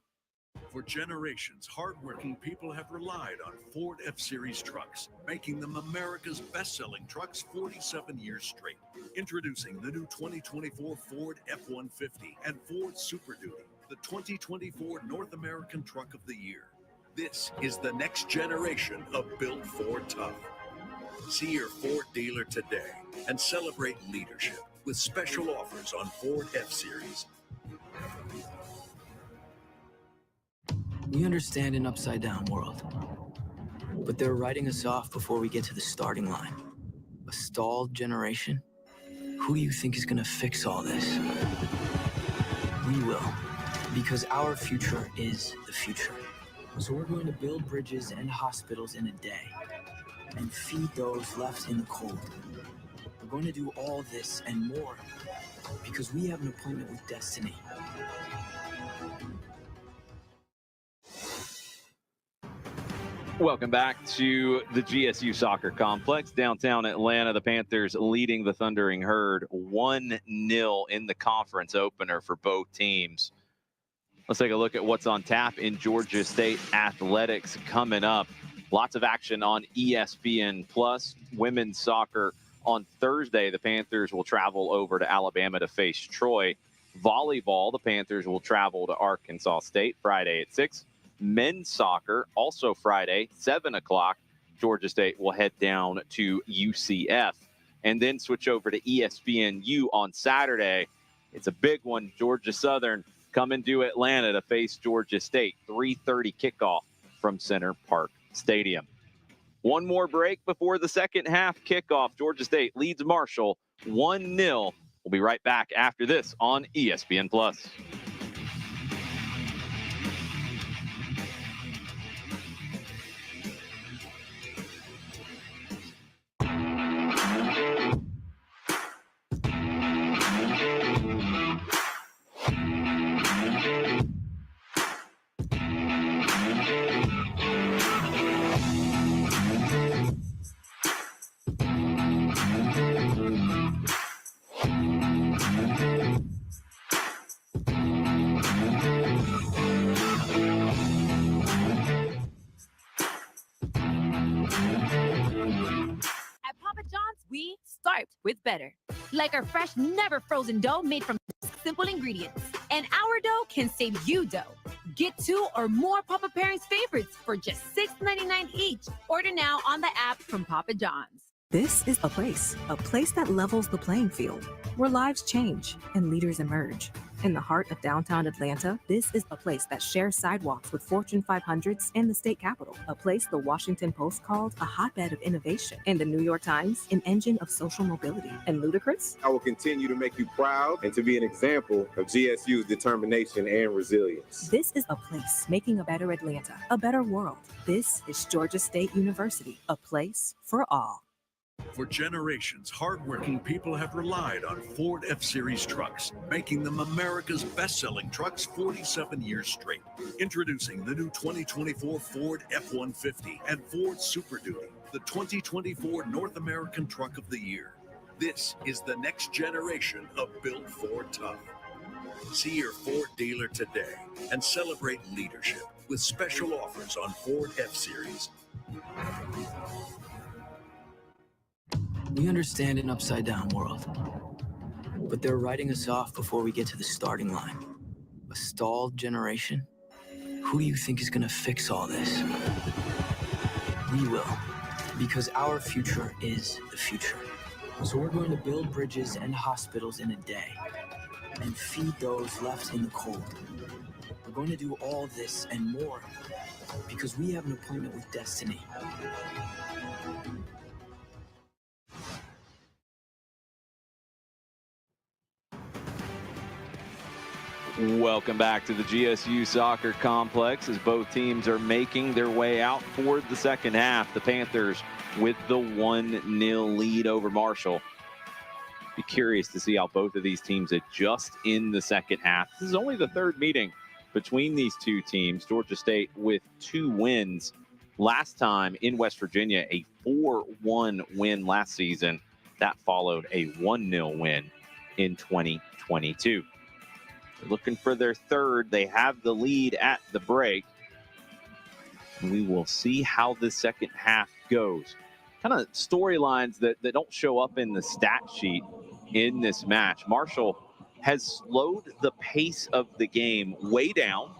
[SPEAKER 5] For generations, hardworking people have relied on Ford F-Series trucks, making them America's best-selling trucks 47 years straight. Introducing the new 2024 Ford F-150 and Ford Super Duty, the 2024 North American Truck of the Year. This is the next generation of Built Ford Tough. See your Ford dealer today and celebrate leadership with special offers on Ford F-Series.
[SPEAKER 6] We understand an upside-down world, but they're writing us off before we get to the starting line. A stalled generation? Who do you think is going to fix all this? We will, because our future is the future. So we're going to build bridges and hospitals in a day and feed those left in the cold. We're going to do all this and more because we have an appointment with destiny.
[SPEAKER 1] Welcome back to the GSU Soccer Complex, downtown Atlanta. The Panthers leading the Thundering Herd 1-0 in the conference opener for both teams. Let's take a look at what's on tap in Georgia State athletics coming up. Lots of action on ESPN Plus. Women's soccer on Thursday. The Panthers will travel over to Alabama to face Troy. Volleyball, the Panthers will travel to Arkansas State Friday at 6. Men's soccer, also Friday, 7 o'clock. Georgia State will head down to UCF and then switch over to ESPNU on Saturday. It's a big one. Georgia Southern coming to Atlanta to face Georgia State. 3:30 kickoff from Center Park Stadium. One more break before the second half kickoff. Georgia State leads Marshall 1-0. We'll be right back after this on ESPN Plus.
[SPEAKER 2] We start with better. Like our fresh, never frozen dough made from simple ingredients. And our dough can save you dough. Get 2 or more Papa Pairings favorites for just $6.99 each. Order now on the app from Papa John's.
[SPEAKER 3] This is a place that levels the playing field, where lives change and leaders emerge. In the heart of downtown Atlanta, this is a place that shares sidewalks with Fortune 500s and the state capitol, a place the Washington Post called a hotbed of innovation, and the New York Times an engine of social mobility. And Ludacris?
[SPEAKER 4] I will continue to make you proud and to be an example of GSU's determination and resilience.
[SPEAKER 3] This is a place making a better Atlanta, a better world. This is Georgia State University, a place for all.
[SPEAKER 5] For generations, hardworking people have relied on Ford F-Series trucks, making them America's best-selling trucks 47 years straight. Introducing the new 2024 Ford F-150 and Ford Super Duty, the 2024 North American Truck of the Year. This is the next generation of Built Ford Tough. See your Ford dealer today and celebrate leadership with special offers on Ford F-Series.
[SPEAKER 6] We understand an upside-down world, but they're writing us off before we get to the starting line. A stalled generation? Who do you think is going to fix all this? We will, because our future is the future. So we're going to build bridges and hospitals in a day and feed those left in the cold. We're going to do all this and more because we have an appointment with destiny.
[SPEAKER 1] Welcome back to the GSU Soccer Complex as both teams are making their way out for the second half. The Panthers with the 1-0 lead over Marshall. Be curious to see how both of these teams adjust in the second half. This is only the third meeting between these two teams. Georgia State with 2 wins. Last time in West Virginia, a 4-1 win last season. That followed a 1-0 win in 2022. Looking for their third. They have the lead at the break. We will see how the second half goes. Kind of storylines that don't show up in the stat sheet in this match. Marshall has slowed the pace of the game way down,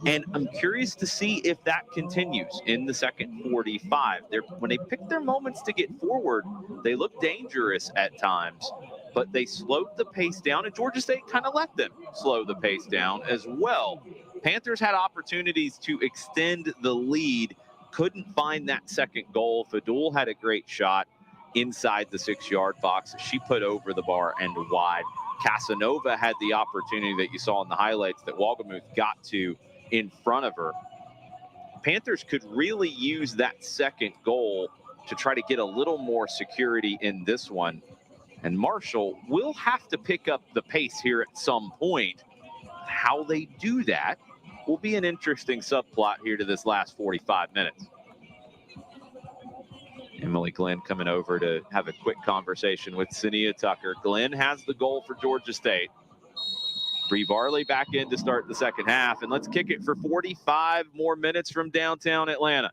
[SPEAKER 1] and I'm curious to see if that continues in the second 45. When they pick their moments to get forward, they look dangerous at times, but they slowed the pace down, and Georgia State kind of let them slow the pace down as well. Panthers had opportunities to extend the lead, couldn't find that second goal. Fadul had a great shot, inside the 6-yard box. She put over the bar and wide. Casanova had the opportunity that you saw in the highlights that Wolgemuth got to in front of her. Panthers could really use that second goal to try to get a little more security in this one. And Marshall will have to pick up the pace here at some point. How they do that will be an interesting subplot here to this last 45 minutes. Emily Glenn coming over to have a quick conversation with Sania Tucker. Glenn has the goal for Georgia State. Bree Varley back in to start the second half, and let's kick it for 45 more minutes from downtown Atlanta.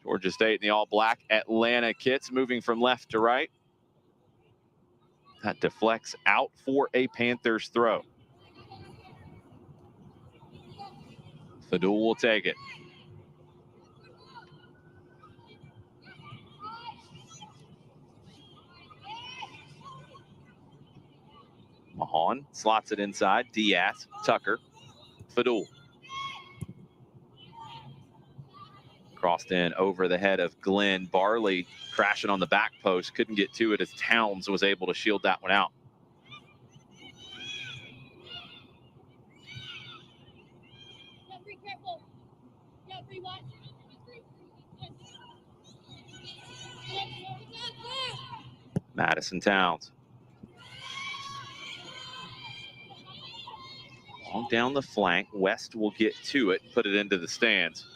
[SPEAKER 1] Georgia State in the all-black Atlanta kits, moving from left to right. That deflects out for a Panthers throw. Fadul will take it. Mahan slots it inside. Diaz, Tucker, Fadul. Crossed in over the head of Glenn. Barley crashing on the back post. Couldn't get to it as Towns was able to shield that one out. Madison Towns. Long down the flank. West will get to it, put it into the stands.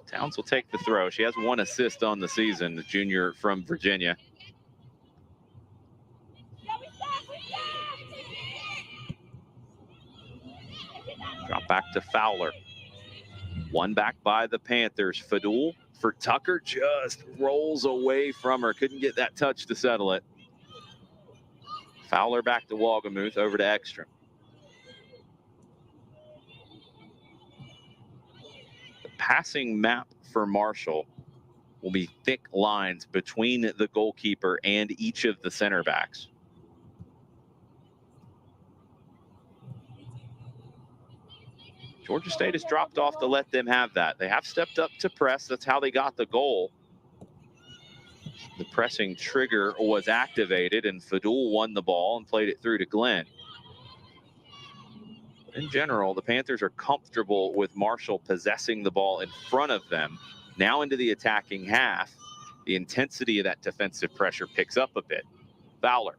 [SPEAKER 1] Towns will take the throw. She has 1 assist on the season, the junior from Virginia. Drop back to Fowler. One back by the Panthers. Fadul for Tucker, just rolls away from her. Couldn't get that touch to settle it. Fowler back to Wolgemuth, over to Ekstrom. The passing map for Marshall will be thick lines between the goalkeeper and each of the center backs. Georgia State has dropped off to let them have that. They have stepped up to press. That's how they got the goal. The pressing trigger was activated, and Fadul won the ball and played it through to Glenn. In general, the Panthers are comfortable with Marshall possessing the ball in front of them. Now into the attacking half, the intensity of that defensive pressure picks up a bit. Fowler.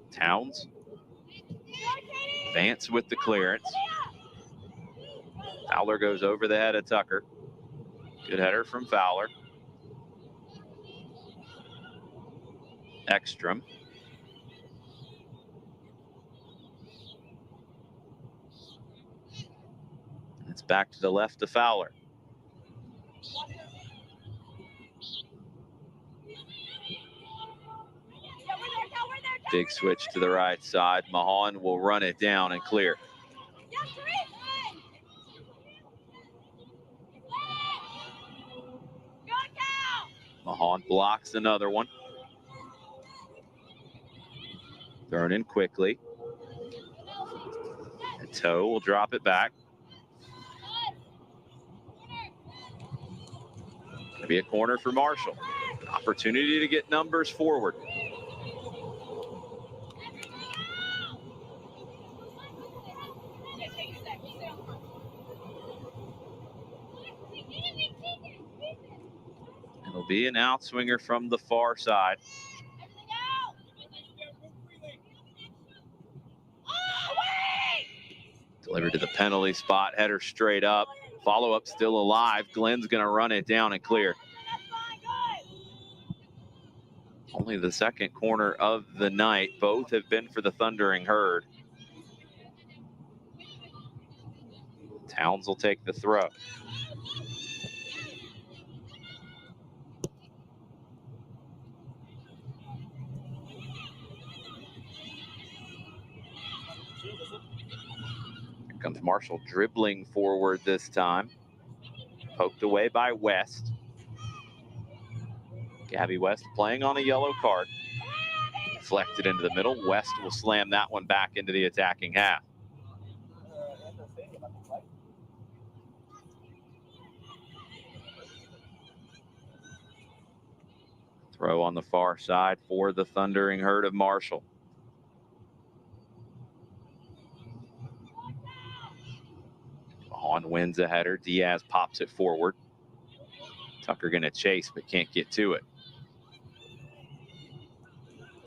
[SPEAKER 1] Towns. Vance with the clearance. Fowler goes over the head of Tucker. Good header from Fowler. Ekstrom. It's back to the left to Fowler. Big switch to the right side. Mahan will run it down and clear. Mahan blocks another one. Thrown in quickly. Toe will drop it back. Gonna be a corner for Marshall. Opportunity to get numbers forward. It'll be an outswinger from the far side. Delivered to the penalty spot, header straight up. Follow-up still alive. Glenn's going to run it down and clear. Only the second corner of the night. Both have been for the Thundering Herd. Towns will take the throw. Comes Marshall dribbling forward this time. Poked away by West. Gabby West playing on a yellow card. Deflected into the middle. West will slam that one back into the attacking half. Throw on the far side for the Thundering Herd of Marshall. Vaughn wins a header. Diaz pops it forward. Tucker going to chase, but can't get to it.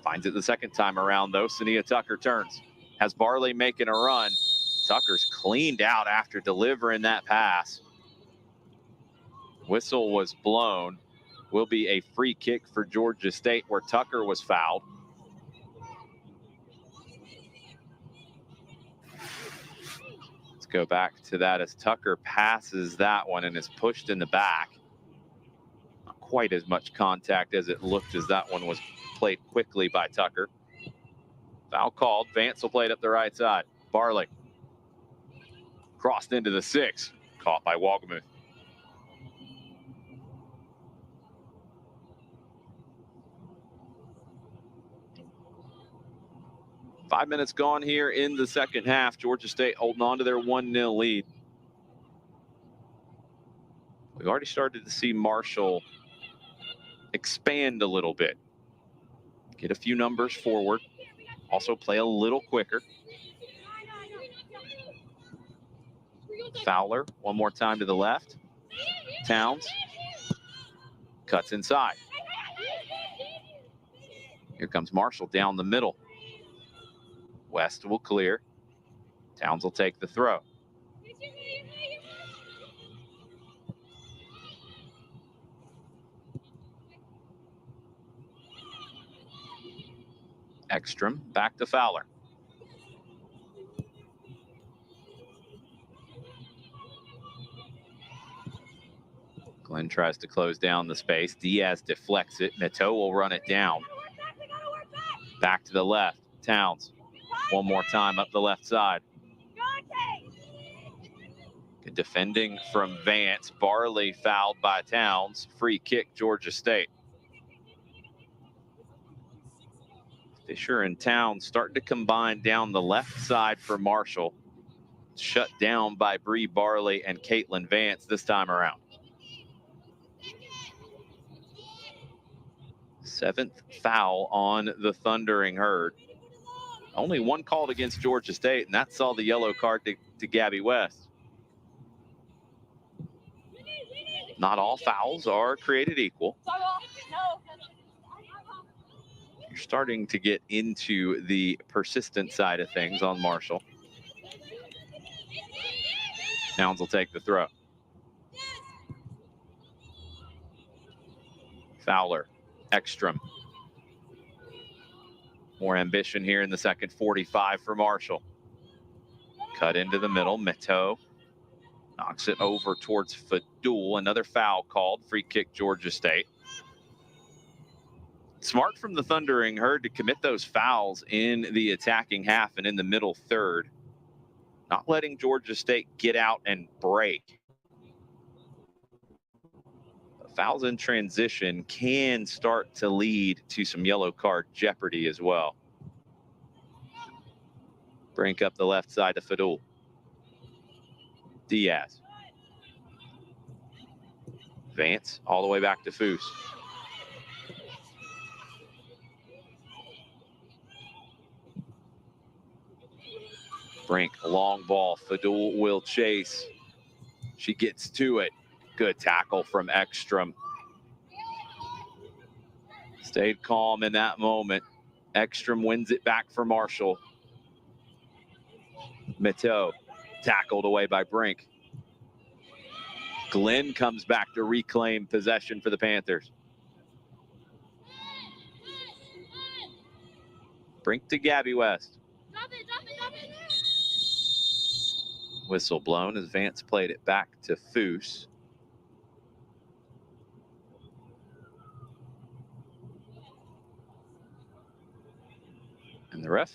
[SPEAKER 1] Finds it the second time around, though. Sania Tucker turns. Has Barley making a run. Tucker's cleaned out after delivering that pass. Whistle was blown. Will be a free kick for Georgia State where Tucker was fouled. Let's go back to that as Tucker passes that one and is pushed in the back. Not quite as much contact as it looked as that one was played quickly by Tucker. Foul called. Vance will play it up the right side. Barley crossed into the 6. Caught by Wagamuth. Five minutes gone here in the second half. Georgia State holding on to their 1-0 lead. We've already started to see Marshall expand a little bit. Get a few numbers forward. Also play a little quicker. Fowler, one more time to the left. Towns cuts inside. Here comes Marshall down the middle. West will clear. Towns will take the throw. Ekstrom back to Fowler. Glenn tries to close down the space. Diaz deflects it. Nateau will run it down. Back to the left. Towns. One more time up the left side. Good defending from Vance. Barley fouled by Towns. Free kick, Georgia State. Fisher and Towns starting to combine down the left side for Marshall. Shut down by Bree Barley and Caitlin Vance this time around. 7th foul on the Thundering Herd. Only one called against Georgia State, and that saw the yellow card to Gabby West. Not all fouls are created equal. You're starting to get into the persistent side of things on Marshall. Towns will take the throw. Fowler, Ekstrom. More ambition here in the second 45 for Marshall. Cut into the middle. Meteau knocks it over towards Fadul. Another foul called. Free kick, Georgia State. Smart from the Thundering Herd to commit those fouls in the attacking half and in the middle third. Not letting Georgia State get out and break. Fouls in transition can start to lead to some yellow card jeopardy as well. Brink up the left side to Fadul. Diaz. Vance all the way back to Foose. Brink, long ball. Fadul will chase. She gets to it. Good tackle from Ekstrom. Stayed calm in that moment. Ekstrom wins it back for Marshall. Meteau tackled away by Brink. Glenn comes back to reclaim possession for the Panthers. Brink to Gabby West. Whistle blown as Vance played it back to Foose. And the ref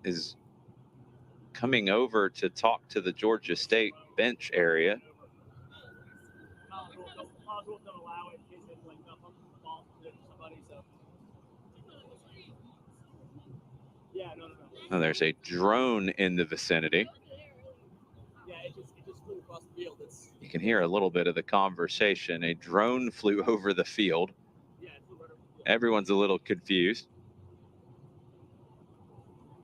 [SPEAKER 1] is coming over to talk to the Georgia State bench area. Oh, there's a drone in the vicinity. You can hear a little bit of the conversation. A drone flew over the field. Everyone's a little confused.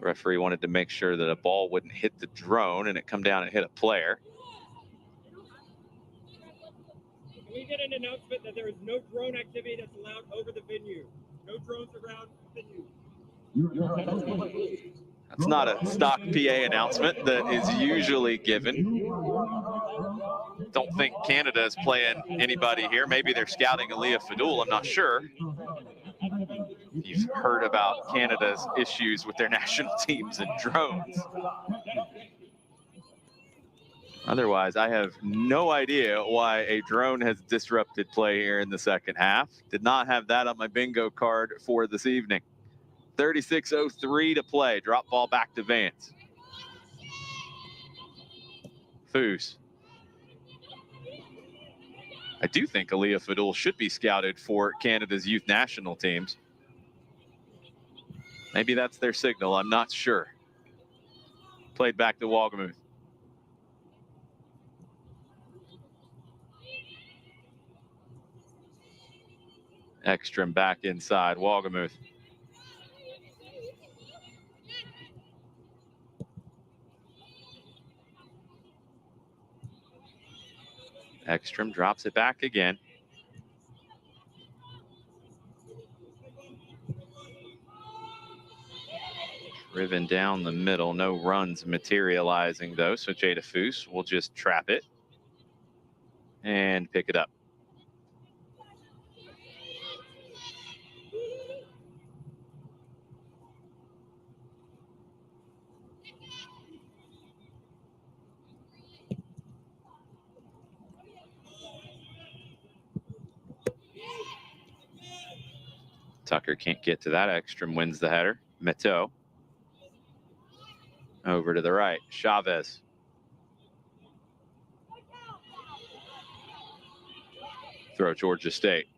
[SPEAKER 1] The referee wanted to make sure that a ball wouldn't hit the drone and it come down and hit a player.
[SPEAKER 8] Can we get an announcement that there is no drone activity that's allowed over the venue? No drones around the venue.
[SPEAKER 1] That's not a stock PA announcement that is usually given. Don't think Canada is playing anybody here. Maybe they're scouting Aliyah Fadul. I'm not sure. You've heard about Canada's issues with their national teams and drones. Otherwise, I have no idea why a drone has disrupted play here in the second half. Did not have that on my bingo card for this evening. 36:03 to play. Drop ball back to Vance. Foose. I do think Aliyah Fadul should be scouted for Canada's youth national teams. Maybe that's their signal. I'm not sure. Played back to Wohlgemuth. Ekstrom back inside. Wohlgemuth. Ekstrom drops it back again. Driven down the middle. No runs materializing, though, so Jada Foose will just trap it and pick it up. Tucker can't get to that. Ekstrom wins the header. Miteau. Over to the right. Chavez. Throw Georgia State.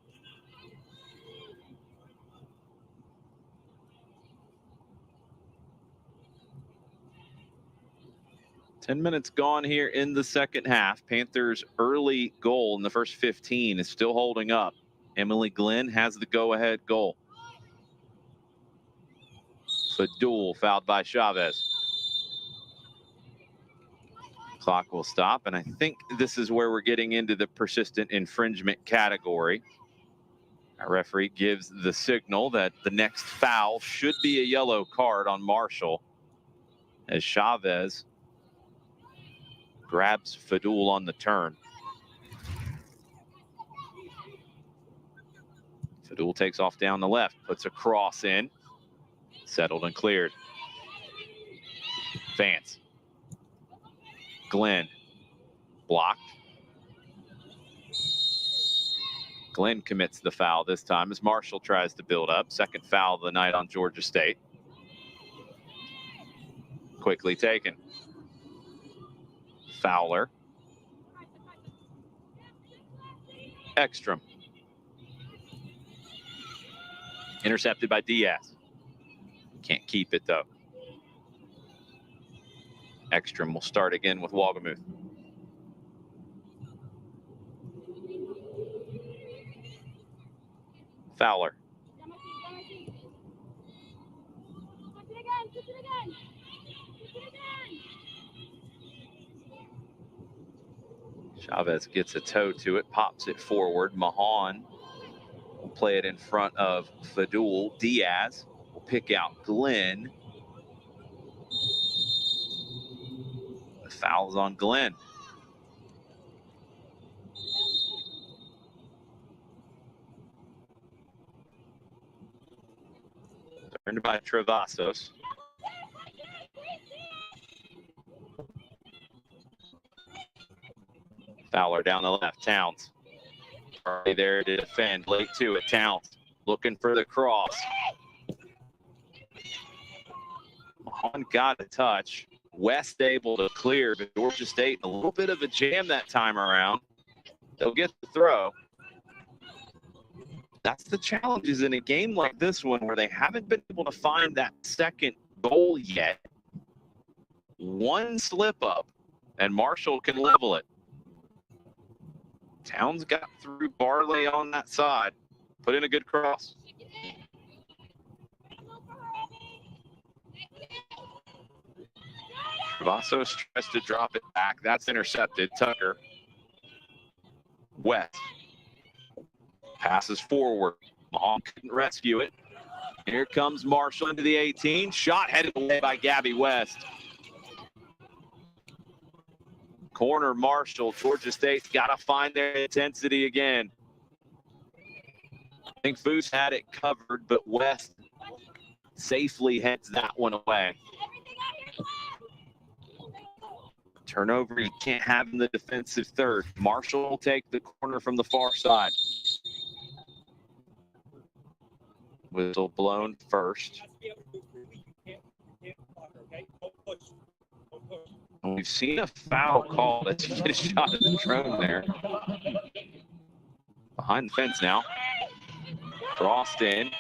[SPEAKER 1] Ten minutes gone here in the second half. Panthers' early goal in the first 15 is still holding up. Emily Glenn has the go-ahead goal. Fadul fouled by Chavez. Clock will stop, and I think this is where we're getting into the persistent infringement category. Our referee gives the signal that the next foul should be a yellow card on Marshall as Chavez grabs Fadul on the turn. Fadul takes off down the left, puts a cross in, settled and cleared. Vance. Glenn. Blocked. Glenn commits the foul this time as Marshall tries to build up. Second foul of the night on Georgia State. Quickly taken. Fowler. Ekstrom. Intercepted by Diaz. Can't keep it, though. Ekstrom will start again with Wohlgemuth. Fowler. Chavez gets a toe to it, pops it forward. Mahan will play it in front of Fadul. Diaz will pick out Glenn. The foul's on Glenn. Turned by Travasos. Fowler down the left. Towns. Right there to defend. Late to it. Towns looking for the cross. Mahan got a touch. West able to clear, but Georgia State a little bit of a jam that time around. They'll get the throw. That's the challenges in a game like this one where they haven't been able to find that second goal yet. One slip up, and Marshall can level it. Towns got through Barley on that side. Put in a good cross. Travasos tries to drop it back. That's intercepted. Tucker. West. Passes forward. Mahon couldn't rescue it. Here comes Marshall into the 18. Shot headed away by Gabby West. Corner Marshall. Georgia State's got to find their intensity again. I think Foose had it covered, but West safely heads that one away. Turnover you can't have in the defensive third. Marshall will take the corner from the far side. Whistle blown first. And we've seen a foul called as you get a shot at the drone there. Behind the fence now. Crossed in.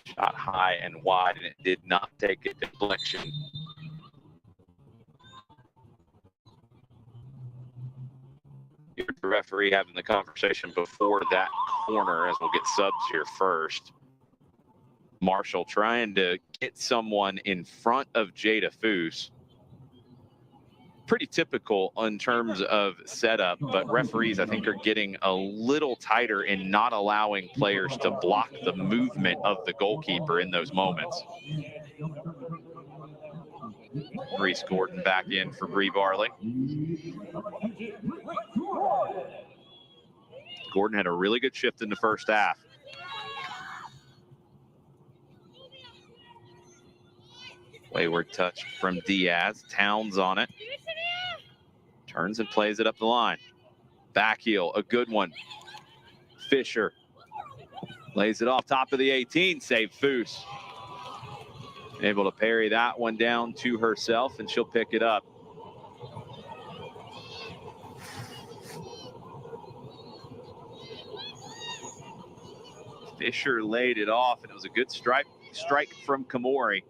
[SPEAKER 1] Shot high and wide, and it did not take a deflection. You're the referee having the conversation before that corner, as we'll get subs here first. Marshall trying to get someone in front of Jada Foose. Pretty typical in terms of setup, but referees, I think, are getting a little tighter in not allowing players to block the movement of the goalkeeper in those moments. Reese Gordon back in for Bree Barley. Gordon had a really good shift in the first half. Wayward touch from Diaz. Towns on it. Turns and plays it up the line. Back heel, a good one. Fisher lays it off top of the 18. Save Foose. Able to parry that one down to herself, and she'll pick it up. Fisher laid it off, and it was a good strike from Kamori.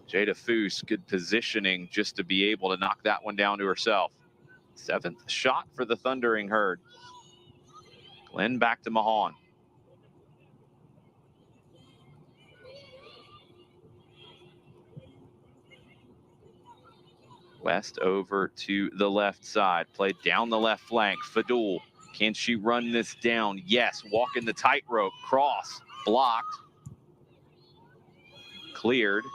[SPEAKER 1] Jada Foose, good positioning just to be able to knock that one down to herself. 7th shot for the Thundering Herd. Glenn back to Mahon. West over to the left side. Played down the left flank. Fadul, can she run this down? Yes, walking the tightrope. Cross, blocked. Cleared.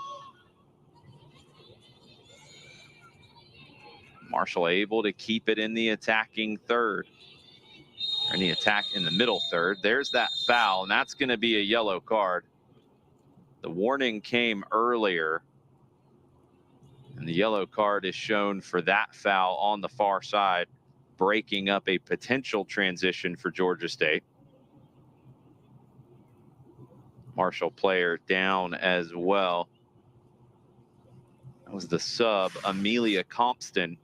[SPEAKER 1] Marshall able to keep it in the attacking third. Or in the middle third. There's that foul, and that's going to be a yellow card. The warning came earlier, and the yellow card is shown for that foul on the far side, breaking up a potential transition for Georgia State. Marshall player down as well. That was the sub, Amelia Compston,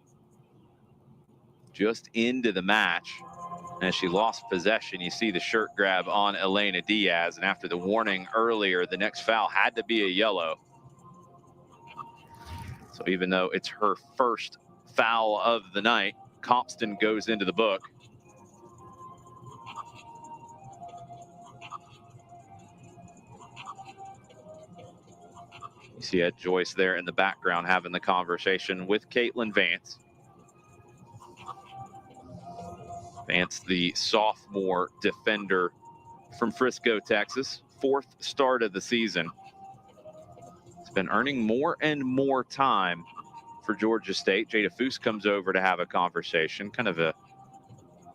[SPEAKER 1] just into the match. As she lost possession, you see the shirt grab on Elena Diaz. And after the warning earlier, the next foul had to be a yellow. So even though it's her first foul of the night, Compston goes into the book. You see Ed Joyce there in the background having the conversation with Caitlin Vance. Vance, the sophomore defender from Frisco, Texas, 4th start of the season. It's been earning more and more time for Georgia State. Jada Foose comes over to have a conversation, kind of a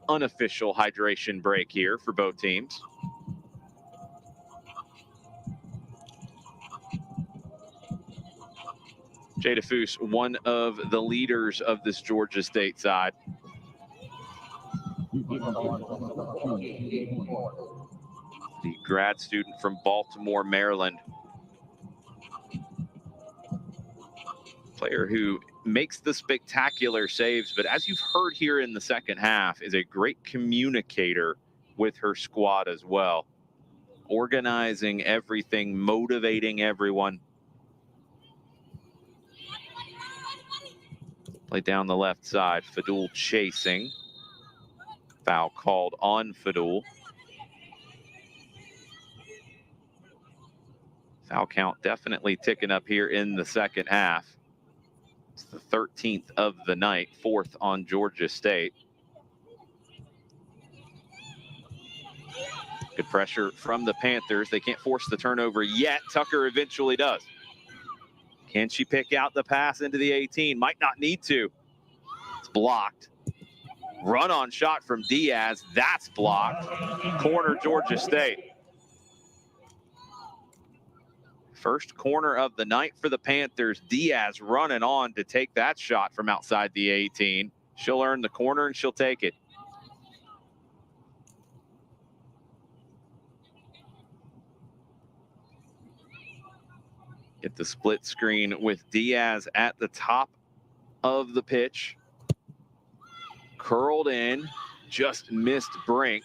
[SPEAKER 1] unofficial hydration break here for both teams. Jada Foose, one of the leaders of this Georgia State side. The grad student from Baltimore, Maryland. Player who makes the spectacular saves, but as you've heard here in the second half, is a great communicator with her squad as well. Organizing everything, motivating everyone. Play down the left side. Fadul chasing. Foul called on Fadul. Foul count definitely ticking up here in the second half. It's the 13th of the night, 4th on Georgia State. Good pressure from the Panthers. They can't force the turnover yet. Tucker eventually does. Can she pick out the pass into the 18? Might not need to. It's blocked. Run-on shot from Diaz. That's blocked. Corner, Georgia State. First corner of the night for the Panthers. Diaz running on to take that shot from outside the 18. She'll earn the corner and she'll take it. Get the split screen with Diaz at the top of the pitch. Curled in, just missed Brink.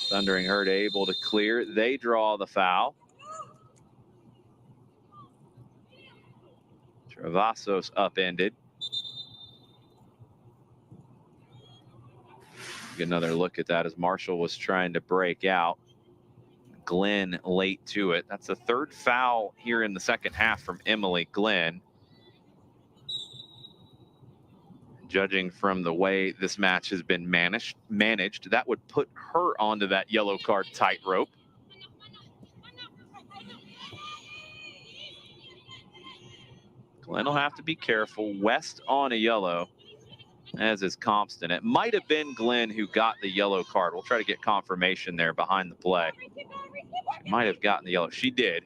[SPEAKER 1] Thundering Herd able to clear. They draw the foul. Travassos upended. Get another look at that as Marshall was trying to break out. Glenn late to it. That's the third foul here in the second half from Emily Glenn. Judging from the way this match has been managed, that would put her onto that yellow card tightrope. Glenn will have to be careful. West on a yellow, as is Compton. It might have been Glenn who got the yellow card. We'll try to get confirmation there behind the play. She might have gotten the yellow. She did.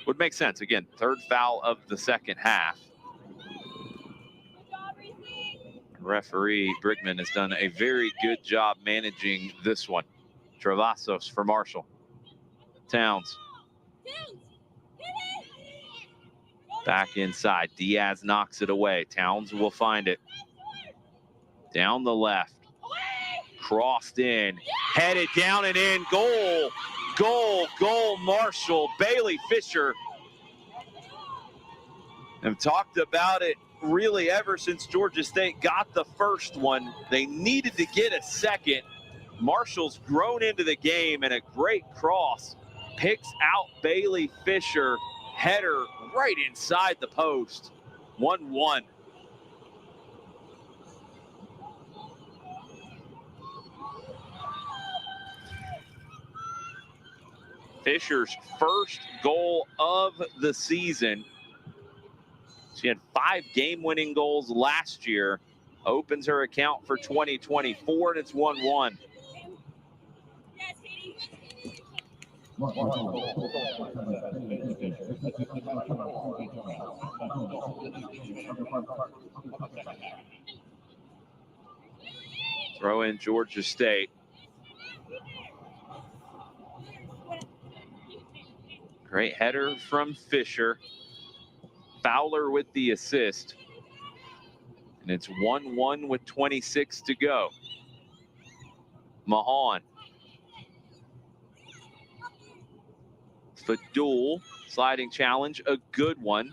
[SPEAKER 1] Would make sense. Again, third foul of the second half. Referee Brigman has done a very good job managing this one. Travassos for Marshall. Towns. Back inside. Diaz knocks it away. Towns will find it. Down the left. Crossed in. Headed down and in. Goal. Goal. Goal. Marshall. Bailey Fisher. I've talked about it really ever since Georgia State got the first one. They needed to get a second. Marshall's grown into the game, and a great cross picks out Bailey Fisher. Header right inside the post. 1-1. Fisher's first goal of the season. She had 5 game-winning goals last year. Opens her account for 2024, and it's 1-1. Throw in Georgia State. Great header from Fisher. Fowler with the assist. And it's 1-1 with 26 to go. Mahan. Fadul, sliding challenge, a good one.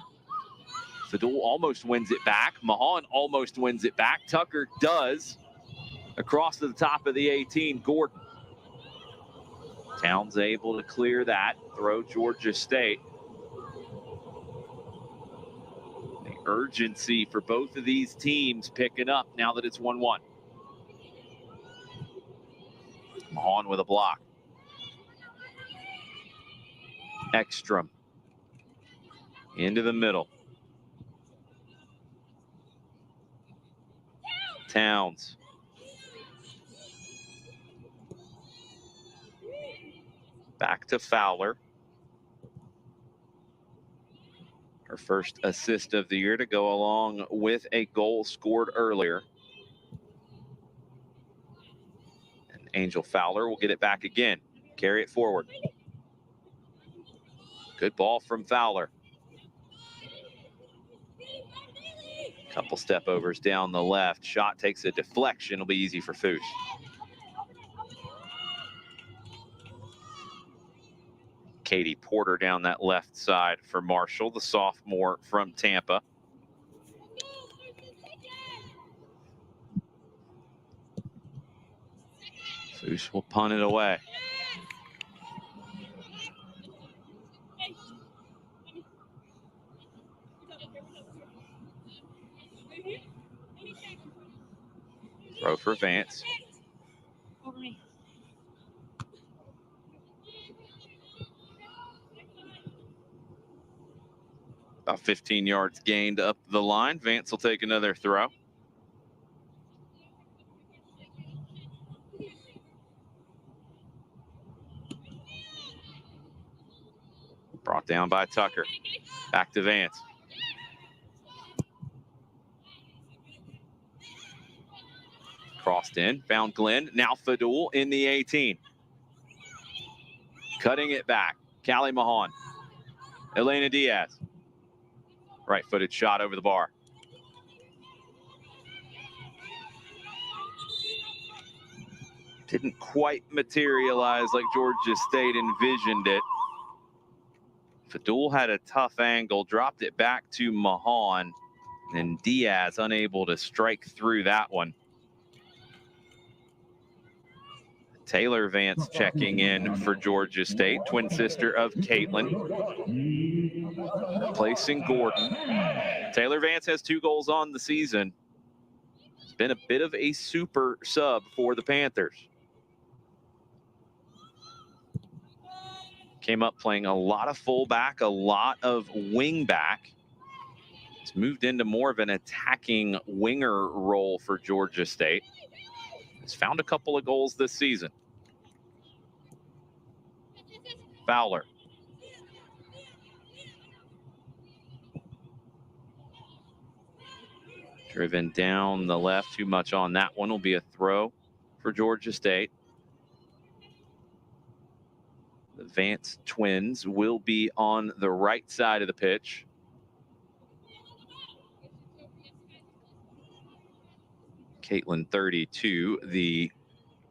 [SPEAKER 1] Fadul almost wins it back. Mahan almost wins it back. Tucker does. Across to the top of the 18, Gordon. Towns able to clear that. Throw Georgia State. The urgency for both of these teams picking up now that it's 1-1. Mahan with a block. Ekstrom. Into the middle. Towns. Back to Fowler. Her first assist of the year to go along with a goal scored earlier. And Angel Fowler will get it back again. Carry it forward. Good ball from Fowler. Couple step overs down the left. Shot takes a deflection. It'll be easy for Foose. Katie Porter down that left side for Marshall, the sophomore from Tampa. Foose will punt it away. Throw for Vance. About 15 yards gained up the line. Vance will take another throw. Brought down by Tucker. Back to Vance. Crossed in, found Glenn. Now Fadul in the 18. Cutting it back. Callie Mahan. Elena Diaz. Right-footed shot over the bar. Didn't quite materialize like Georgia State envisioned it. Fadul had a tough angle, dropped it back to Mahan, and Diaz unable to strike through that one. Taylor Vance checking in for Georgia State, twin sister of Caitlin. Placing Gordon. Taylor Vance has 2 goals on the season. It's been a bit of a super sub for the Panthers. Came up playing a lot of fullback, a lot of wingback. It's moved into more of an attacking winger role for Georgia State. Has found a couple of goals this season. Fowler. Driven down the left, too much on that one. Will be a throw for Georgia State. The Vance twins will be on the right side of the pitch. Caitlin 32, the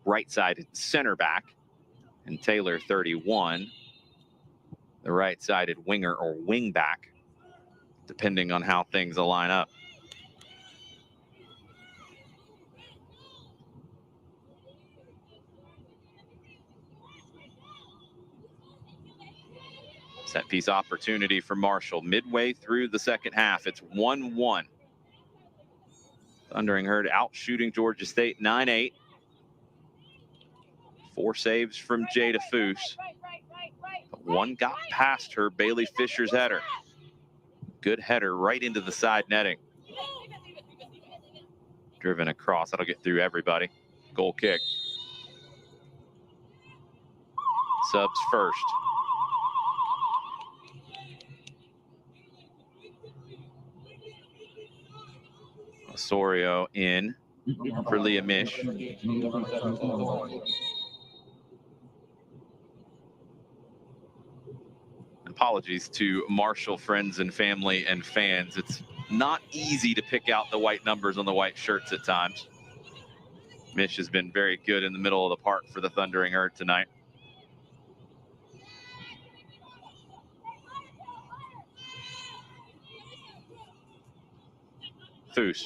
[SPEAKER 1] right-sided center back, and Taylor 31, the right-sided winger or wing back, depending on how things line up. Set piece opportunity for Marshall midway through the second half. It's 1-1. Thundering Herd out shooting Georgia State 9-8. 4 saves from Jada Foose. But one got past her, Bailey Fisher's header. Good header right into the side netting. Driven across, that'll get through everybody. Goal kick. Subs first. Osorio in for Leah Mish. Apologies to Marshall friends and family and fans. It's not easy to pick out the white numbers on the white shirts at times. Mish has been very good in the middle of the park for the Thundering Herd tonight. Foose.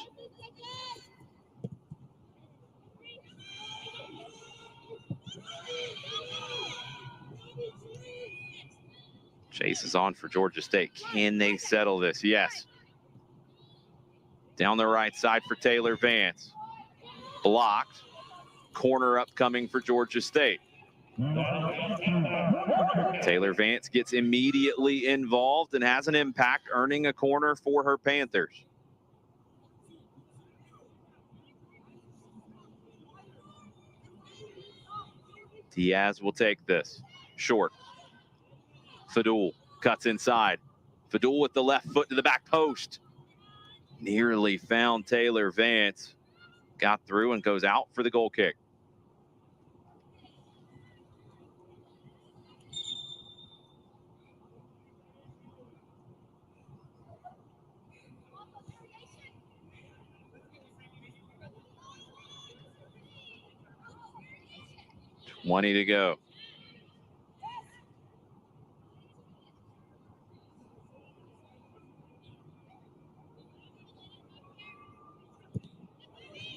[SPEAKER 1] Chase is on for Georgia State. Can they settle this? Yes. Down the right side for Taylor Vance. Blocked. Corner upcoming for Georgia State. Taylor Vance gets immediately involved and has an impact, earning a corner for her Panthers. Diaz will take this. Short. Fadul cuts inside. Fadul with the left foot to the back post. Nearly found Taylor Vance. Got through and goes out for the goal kick. 20 to go.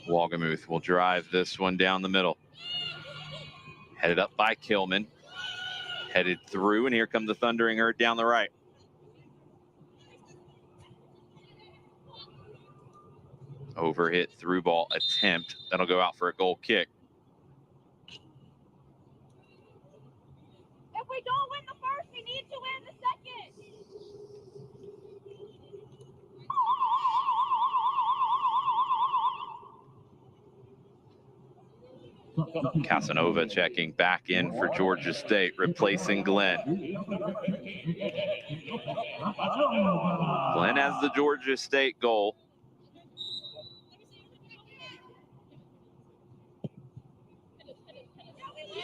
[SPEAKER 1] Wogemuth will drive this one down the middle. Headed up by Kilman. Headed through, and here come the Thundering Herd down the right. Overhit through ball attempt. That'll go out for a goal kick.
[SPEAKER 7] If we don't win the first, we need to win the second.
[SPEAKER 1] Casanova checking back in for Georgia State, replacing Glenn. Glenn has the Georgia State goal.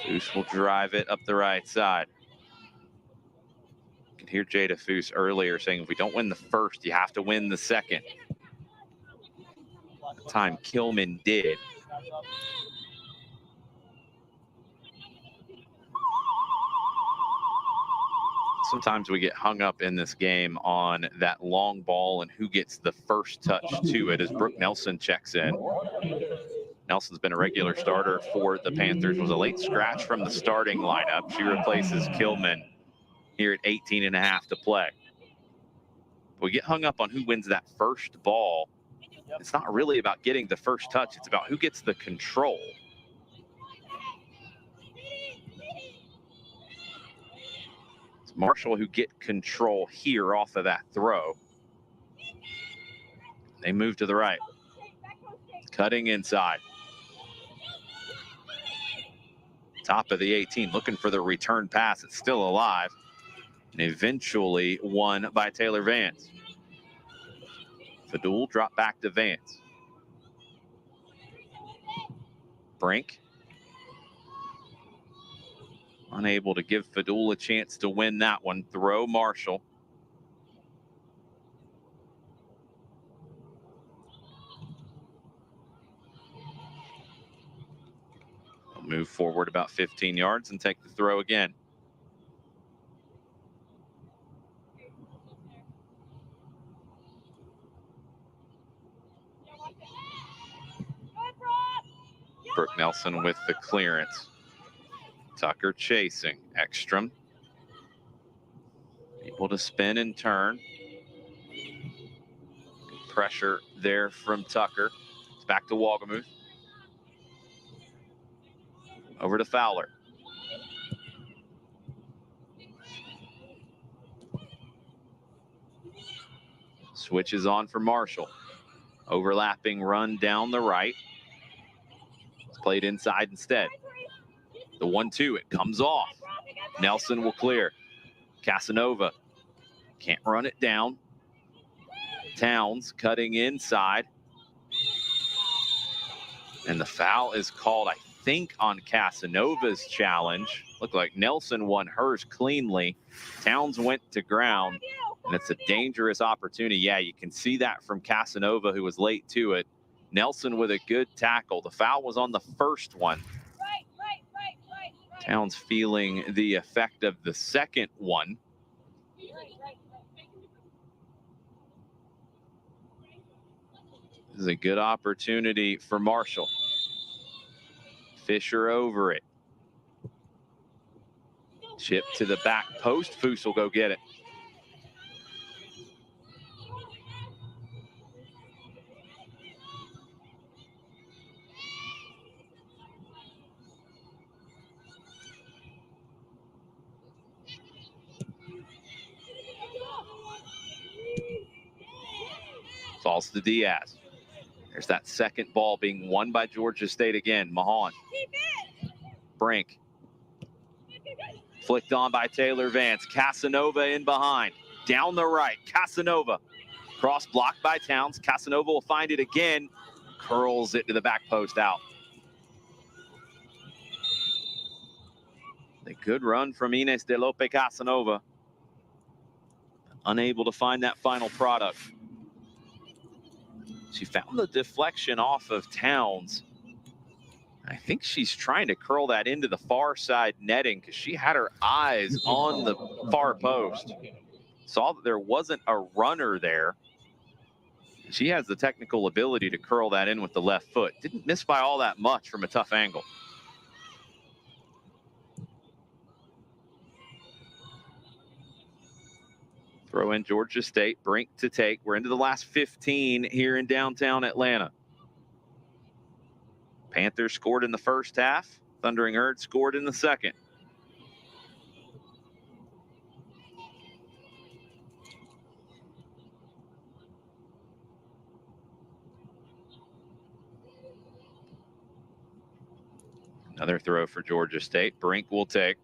[SPEAKER 1] Foose will drive it up the right side. You can hear Jada Foose earlier saying, if we don't win the first, you have to win the second. The time Kilman did. Sometimes we get hung up in this game on that long ball and who gets the first touch to it as Brooke Nelson checks in. Nelson's been a regular starter for the Panthers, was a late scratch from the starting lineup. She replaces Kilman here at 18.5 to play. We get hung up on who wins that first ball. It's not really about getting the first touch. It's about who gets the control. It's Marshall who get control here off of that throw. They move to the right. Cutting inside. Top of the 18, looking for the return pass. It's still alive. And eventually won by Taylor Vance. Fadul drop back to Vance. Brink. Unable to give Fadul a chance to win that one. Throw Marshall. They'll move forward about 15 yards and take the throw again. Brooke Nelson with the clearance. Tucker chasing. Ekstrom. Able to spin and turn. Good pressure there from Tucker. It's back to Wogemuth. Over to Fowler. Switches on for Marshall. Overlapping run down the right. It's played inside instead. The 1-2, it comes off. Nelson will clear. Casanova can't run it down. Towns cutting inside. And the foul is called, I think, on Casanova's challenge. Looked like Nelson won hers cleanly. Towns went to ground, and it's a dangerous opportunity. Yeah, you can see that from Casanova, who was late to it. Nelson with a good tackle. The foul was on the first one. Towns feeling the effect of the second one. This is a good opportunity for Marshall. Fisher over it. Chip to the back post. Foose will go get it. Falls to Diaz. There's that second ball being won by Georgia State again. Mahan. Brink. Flicked on by Taylor Vance. Casanova in behind. Down the right. Casanova. Cross blocked by Towns. Casanova will find it again. Curls it to the back post out. A good run from Inés de Lope Casanova. Unable to find that final product. She found the deflection off of Towns. I think she's trying to curl that into the far side netting because she had her eyes on the far post. Saw that there wasn't a runner there. She has the technical ability to curl that in with the left foot. Didn't miss by all that much from a tough angle. Throw in Georgia State, Brink to take. We're into the last 15 here in downtown Atlanta. Panthers scored in the first half. Thundering Herd scored in the second. Another throw for Georgia State. Brink will take.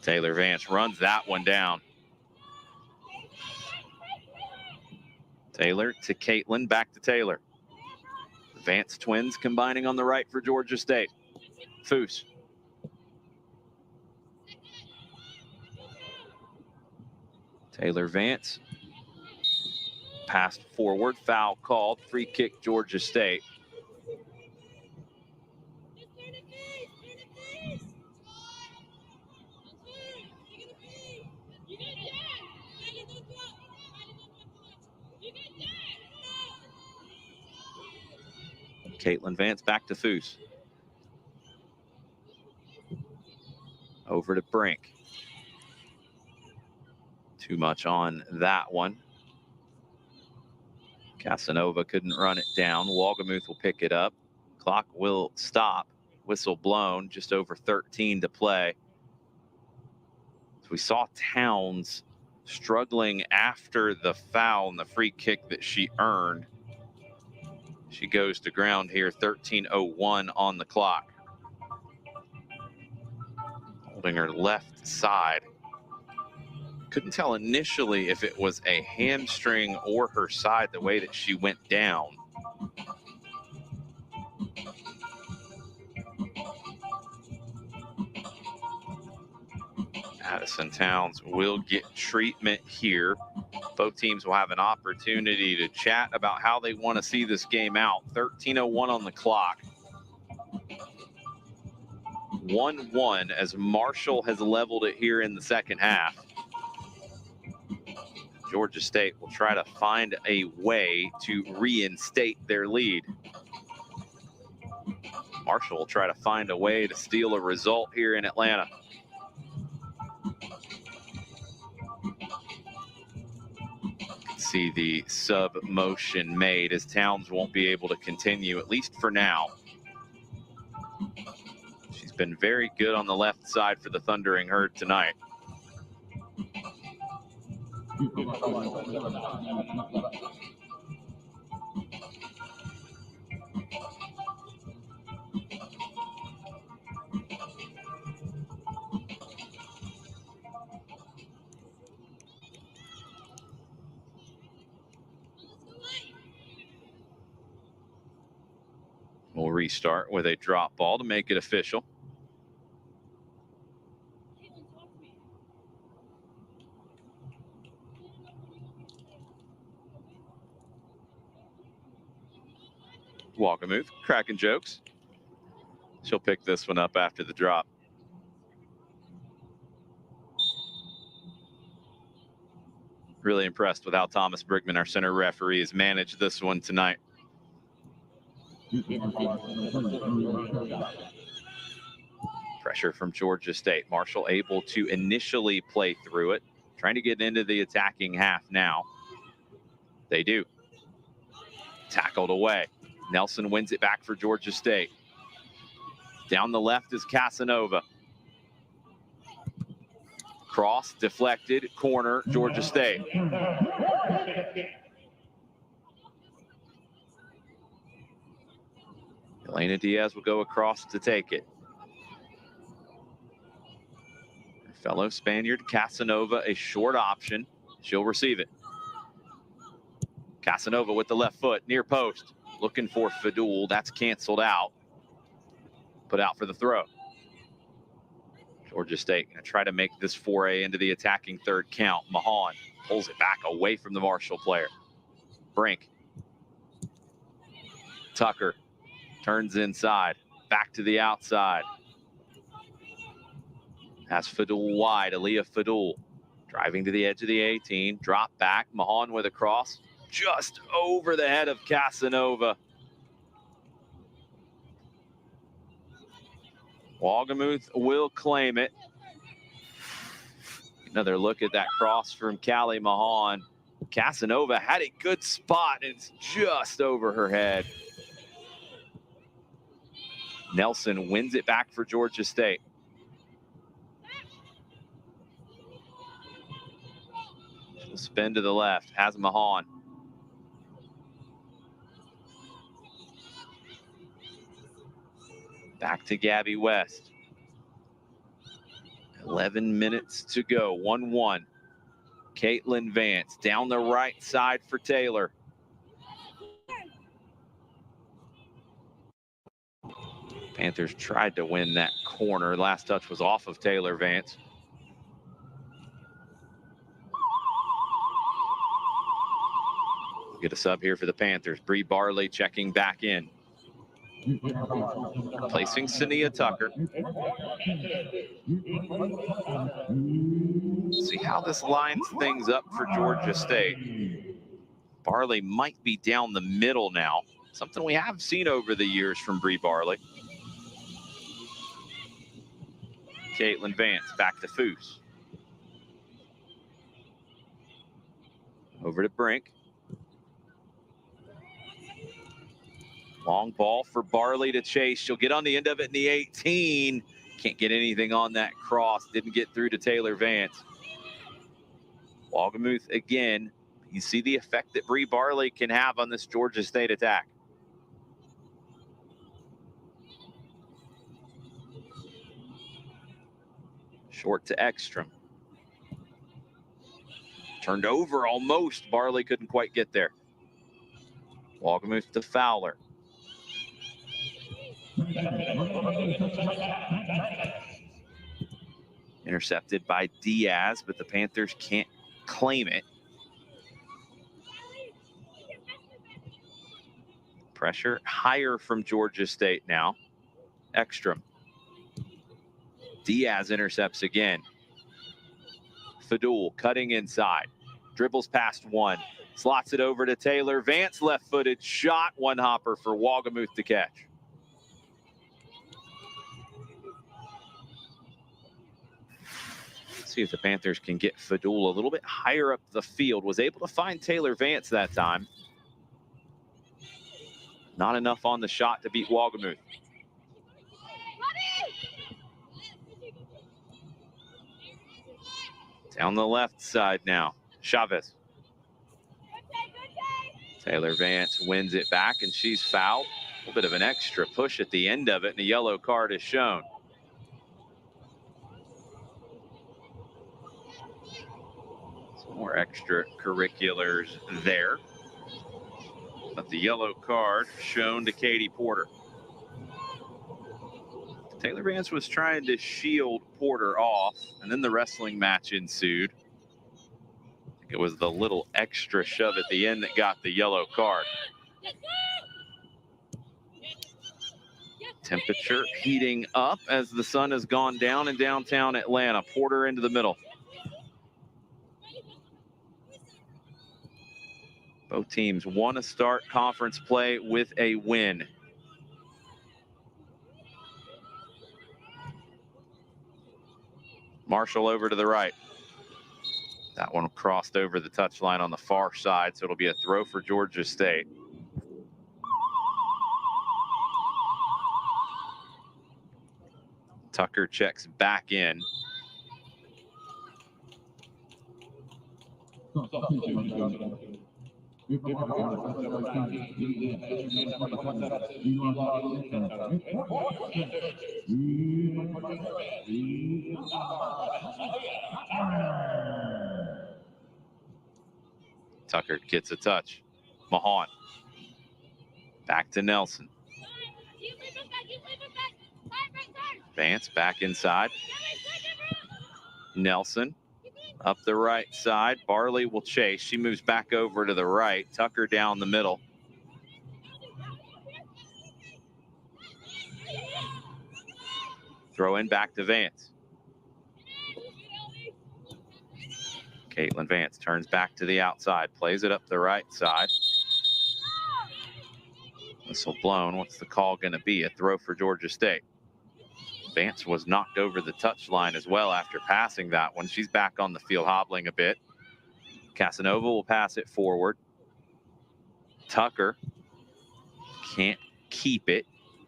[SPEAKER 1] Taylor Vance runs that one down. Taylor to Caitlin, back to Taylor. Vance twins combining on the right for Georgia State. Foose. Taylor Vance. Passed forward, foul called, free kick Georgia State. Caitlin Vance back to Foose. Over to Brink. Too much on that one. Casanova couldn't run it down. Wolgemuth will pick it up. Clock will stop. Whistle blown, just over 13 to play. So we saw Towns struggling after the foul and the free kick that she earned. She goes to ground here, 13:01 on the clock. Holding her left side. Couldn't tell initially if it was a hamstring or her side, the way that she went down. Addison Towns will get treatment here. Both teams will have an opportunity to chat about how they want to see this game out. 13:01 on the clock. 1-1 as Marshall has leveled it here in the second half. Georgia State will try to find a way to reinstate their lead. Marshall will try to find a way to steal a result here in Atlanta. See the sub motion made as Towns won't be able to continue, at least for now. She's been very good on the left side for the Thundering Herd tonight. We'll restart with a drop ball to make it official. Wolgemuth cracking jokes. She'll pick this one up after the drop. Really impressed with how Thomas Brigman, our center referee, has managed this one tonight. Pressure from Georgia State. Marshall able to initially play through it, trying to get into the attacking half now. They do. Tackled away. Nelson wins it back for Georgia State. Down the left is Casanova. Cross, deflected, corner, Georgia State. Elena Diaz will go across to take it. Her fellow Spaniard, Casanova, a short option. She'll receive it. Casanova with the left foot, near post. Looking for Fadul. That's canceled out. put out for the throw. Georgia State going to try to make this foray into the attacking third count. Mahan pulls it back away from the Marshall player. Brink. Tucker turns inside, back to the outside. Has Fadul wide. Aaliyah Fadul driving to the edge of the 18. Drop back. Mahan with a cross just over the head of Casanova. Wagamuth will claim it. Another look at that cross from Callie Mahan. Casanova had a good spot. It's just over her head. Nelson wins it back for Georgia State. She'll spin to the left. Has Mahan. Back to Gabby West. 11 minutes to go. 1-1. Caitlin Vance down the right side for Taylor. Panthers tried to win that corner. Last touch was off of Taylor Vance. Get a sub here for the Panthers. Bree Barley checking back in. Placing Sania Tucker. See how this lines things up for Georgia State. Barley might be down the middle now. Something we have seen over the years from Bree Barley. Caitlin Vance back to Foose. Over to Brink. Long ball for Barley to chase. She'll get on the end of it in the 18. Can't get anything on that cross. Didn't get through to Taylor Vance. Wagamuth again. You see the effect that Bree Barley can have on this Georgia State attack. Short to Ekstrom. Turned over almost. Barley couldn't quite get there. Wagamuth to Fowler. Intercepted by Diaz, but the Panthers can't claim it. Pressure higher from Georgia State now. Ekstrom. Diaz intercepts again. Fadul cutting inside. Dribbles past one. Slots it over to Taylor. Vance left-footed shot. One hopper for Wagamuth to catch. See if the Panthers can get Fadul a little bit higher up the field. Was able to find Taylor Vance that time. Not enough on the shot to beat Wagamuth. Down the left side now. Chavez. Taylor Vance wins it back, and she's fouled. A little bit of an extra push at the end of it, and a yellow card is shown. Some more extracurriculars there. But the yellow card shown to Katie Porter. Taylor Vance was trying to shield Porter off, and then the wrestling match ensued. I think it was the little extra shove at the end that got the yellow card. Temperature heating up as the sun has gone down in downtown Atlanta. Porter into the middle. Both teams want to start conference play with a win. Marshall over to the right. That one crossed over the touchline on the far side, so it'll be a throw for Georgia State. Tucker checks back in. Tucker gets a touch. Mahan. Back to Nelson. Vance back inside. Nelson up the right side. Barley will chase. She moves back over to the right. Tucker down the middle. Throw in back to Vance. Caitlin Vance turns back to the outside, plays it up the right side. Whistle blown. What's the call going to be? A throw for Georgia State. Vance was knocked over the touchline as well after passing that one. She's back on the field hobbling a bit. Casanova will pass it forward. Tucker can't keep it.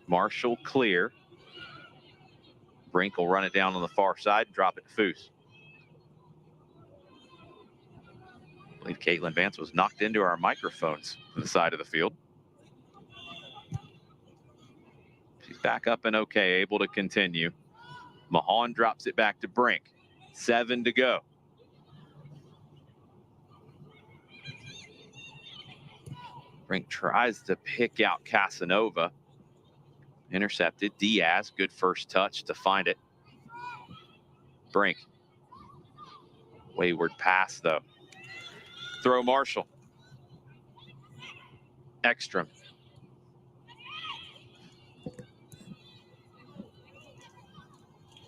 [SPEAKER 1] Marshall clear. Brink will run it down on the far side and drop it to Foose. I believe Caitlin Vance was knocked into our microphones to the side of the field. She's back up and okay, able to continue. Mahan drops it back to Brink. 7 to go. Brink tries to pick out Casanova. Intercepted. Diaz, good first touch to find it. Brink. Wayward pass, though. Throw Marshall. Ekstrom.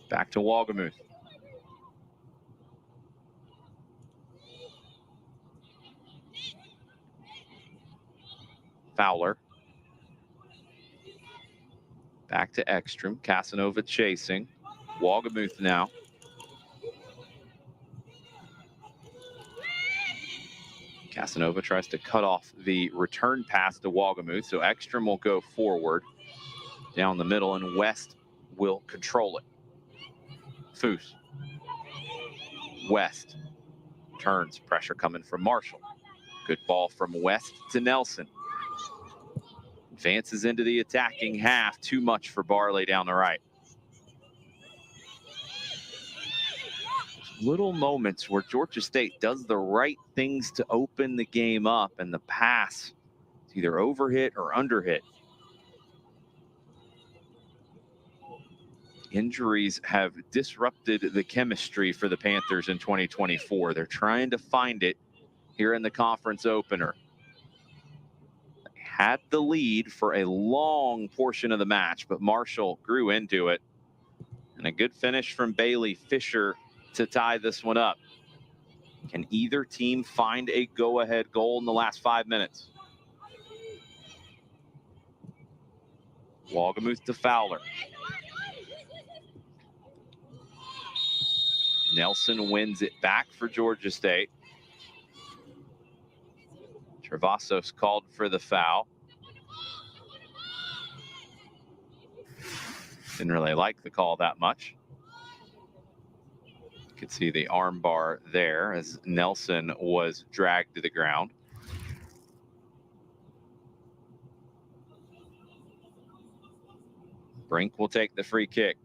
[SPEAKER 1] Back to Wagamuth. Fowler. Back to Ekstrom. Casanova chasing. Wagamuth now. Casanova tries to cut off the return pass to Wagamuth, so Ekstrom will go forward down the middle, and West will control it. Foose. West turns, pressure coming from Marshall. Good ball from West to Nelson. Advances into the attacking half. Too much for Barley down the right. Little moments where Georgia State does the right things to open the game up, and the pass is either overhit or underhit. Injuries have disrupted the chemistry for the Panthers in 2024. They're trying to find it here in the conference opener. They had the lead for a long portion of the match, but Marshall grew into it. And a good finish from Bailey Fisher to tie this one up. Can either team find a go-ahead goal in the last 5 minutes? Wagamuth to Fowler. Nelson wins it back for Georgia State. Travasos called for the foul. Didn't really like the call that much. You could see the arm bar there as Nelson was dragged to the ground. Brink will take the free kick.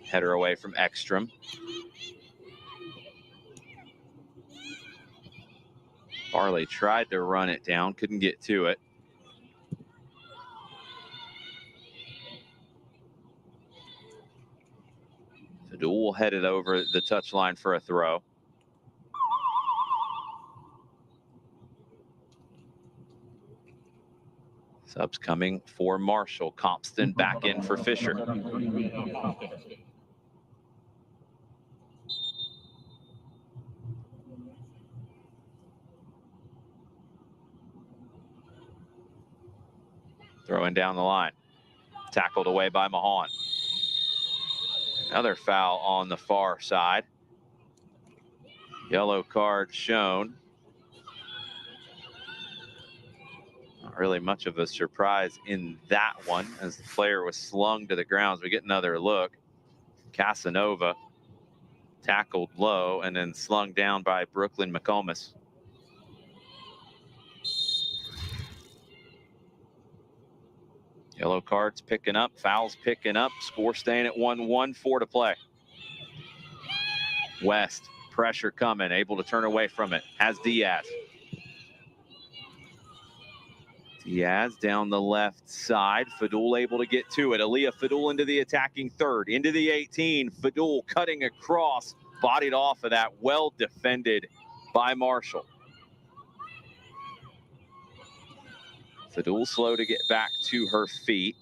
[SPEAKER 1] Header away from Ekstrom. Barley tried to run it down, couldn't get to it. Sadul will head it over the touchline for a throw. Subs coming for Marshall. Compston back in for Fisher. Throwing down the line. Tackled away by Mahan. Another foul on the far side. Yellow card shown. Not really much of a surprise in that one as the player was slung to the ground. As we get another look. Casanova tackled low and then slung down by Brooklyn McComas. Yellow cards picking up, fouls picking up, score staying at 1-1, 4 to play. West, pressure coming, able to turn away from it, has Diaz. Diaz down the left side. Fadul able to get to it. Aaliyah Fadul into the attacking third. Into the 18. Fadul cutting across. Bodied off of that. Well defended by Marshall. Fadul slow to get back to her feet,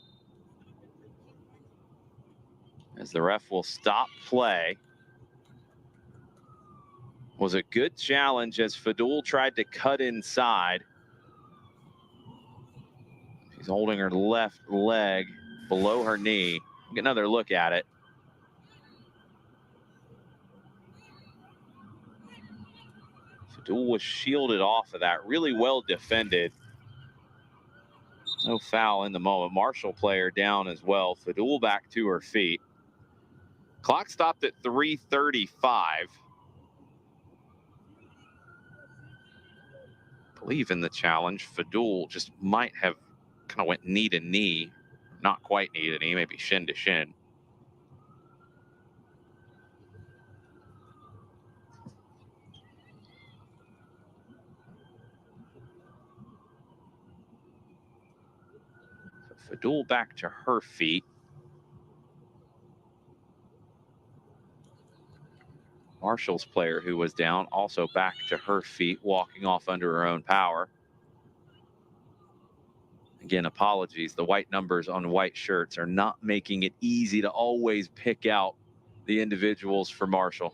[SPEAKER 1] as the ref will stop play. Was a good challenge as Fadul tried to cut inside. She's holding her left leg below her knee. Get another look at it. Fadul was shielded off of that. Really well defended. No foul in the moment. Marshall player down as well. Fadul back to her feet. Clock stopped at 3:35. Believe in the challenge. Fadul just might have kind of went knee to knee. Not quite knee to knee, maybe shin to shin. So Fadul back to her feet. Marshall's player who was down also back to her feet, walking off under her own power. Again, apologies. The white numbers on white shirts are not making it easy to always pick out the individuals for Marshall.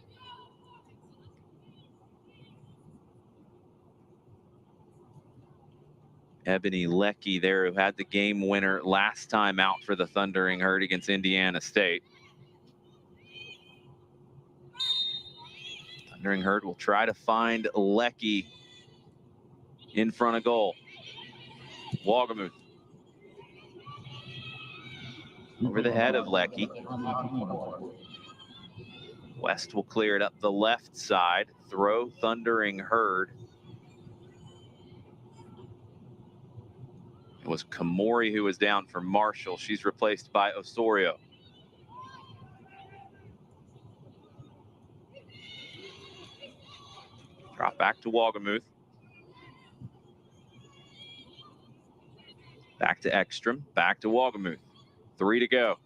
[SPEAKER 1] Ebony Leckie there, who had the game winner last time out for the Thundering Herd against Indiana State. Thundering Herd will try to find Leckie in front of goal. Wagamuth over the head of Leckie. West will clear it up the left side. Throw Thundering Herd. It was Kamori who was down for Marshall. She's replaced by Osorio. Drop back to Wagamuth. Back to Ekstrom. Back to Wagamuth. 3 to go.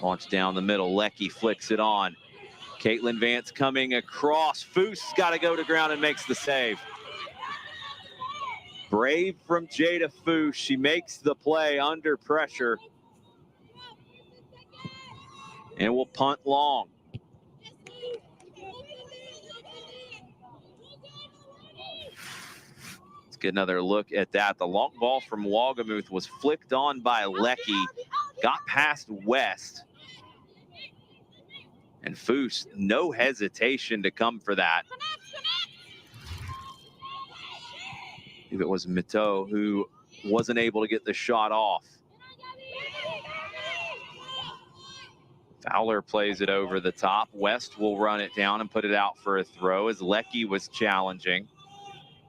[SPEAKER 1] Launch down the middle. Leckie flicks it on. Caitlin Vance coming across. Foose got to go to ground and makes the save. Brave from Jada Foose. She makes the play under pressure. And will punt long. Let's get another look at that. The long ball from Wagamuth was flicked on by Leckie. Got past West. And Foose, no hesitation to come for that. I believe it was Miteau who wasn't able to get the shot off. Fowler plays it over the top. West will run it down and put it out for a throw as Leckie was challenging.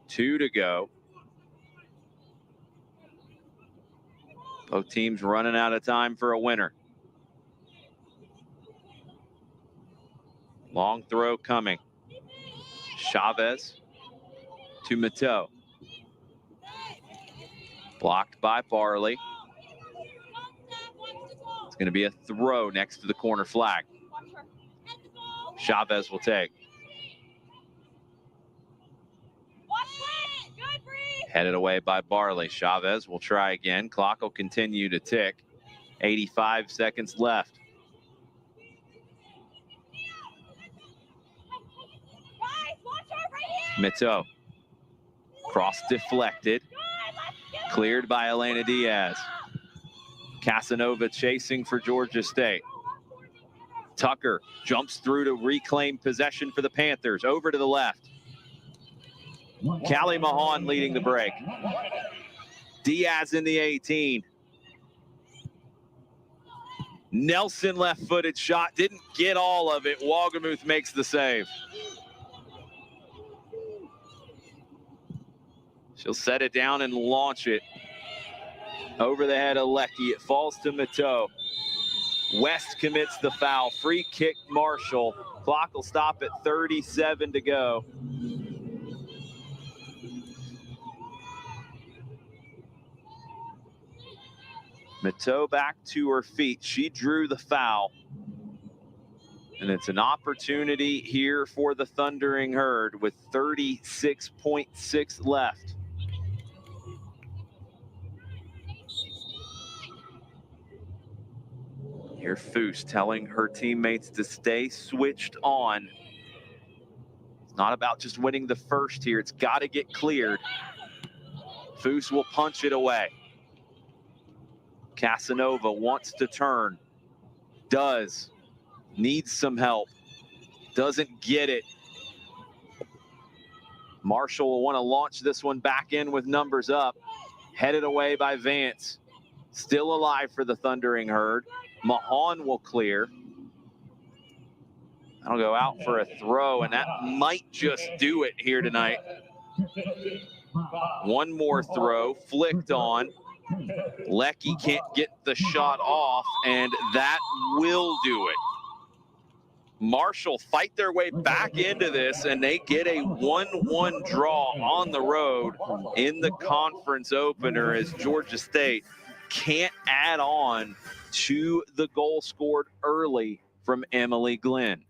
[SPEAKER 1] 2 to go. Both teams running out of time for a winner. Long throw coming. Chavez to Miteau. Blocked by Barley. It's going to be a throw next to the corner flag. Chavez will take. Headed away by Barley. Chavez will try again. Clock will continue to tick. 85 seconds left. Miteau. Cross deflected. Cleared by Elena Diaz. Casanova chasing for Georgia State. Tucker jumps through to reclaim possession for the Panthers. Over to the left. Callie Mahan leading the break. Diaz in the 18. Nelson left-footed shot. Didn't get all of it. Wagamuth makes the save. She'll set it down and launch it over the head of Leckie. It falls to Miteau. West commits the foul. Free kick Marshall. Clock will stop at 37 to go. Mateau back to her feet. She drew the foul. And it's an opportunity here for the Thundering Herd with 36.6 left. Here Foose telling her teammates to stay switched on. It's not about just winning the first here. It's got to get cleared. Foose will punch it away. Casanova wants to turn. Does. Needs some help. Doesn't get it. Marshall will want to launch this one back in with numbers up. Headed away by Vance. Still alive for the Thundering Herd. Mahan will clear. That'll go out for a throw, and that might just do it here tonight. One more throw, flicked on. Lecky can't get the shot off, and that will do it. Marshall fight their way back into this, and they get a 1-1 draw on the road in the conference opener as Georgia State can't add on to the goal scored early from Emily Glenn.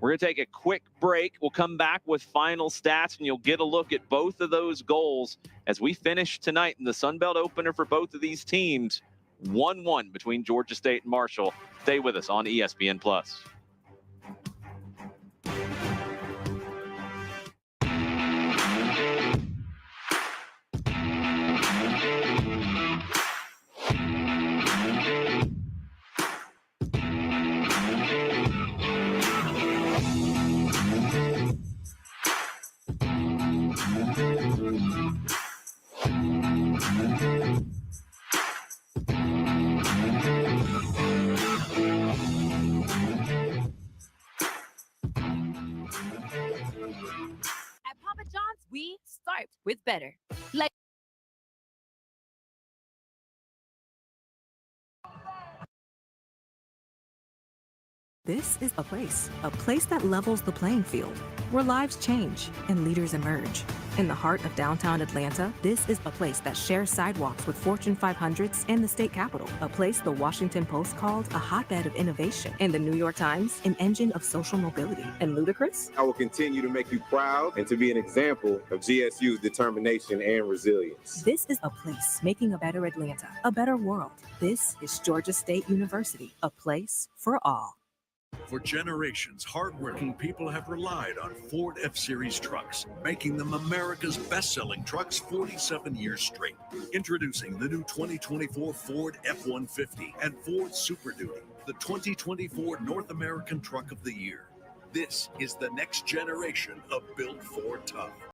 [SPEAKER 1] We're going to take a quick break. We'll come back with final stats, and you'll get a look at both of those goals as we finish tonight in the Sun Belt opener for both of these teams. 1-1 between Georgia State and Marshall. Stay with us on ESPN+.
[SPEAKER 2] At Papa John's, we start with better. Like
[SPEAKER 3] This is a place that levels the playing field, where lives change and leaders emerge. In the heart of downtown Atlanta, this is a place that shares sidewalks with Fortune 500s and the state capitol, a place the Washington Post called a hotbed of innovation, and the New York Times an engine of social mobility. And ludicrous?
[SPEAKER 4] I will continue to make you proud and to be an example of GSU's determination and resilience.
[SPEAKER 3] This is a place making a better Atlanta, a better world. This is Georgia State University, a place for all.
[SPEAKER 5] For generations, hardworking people have relied on Ford F-Series trucks, making them America's best-selling trucks 47 years straight. Introducing the new 2024 Ford F-150 and Ford Super Duty, the 2024 North American Truck of the Year. This is the next generation of Built Ford Tough.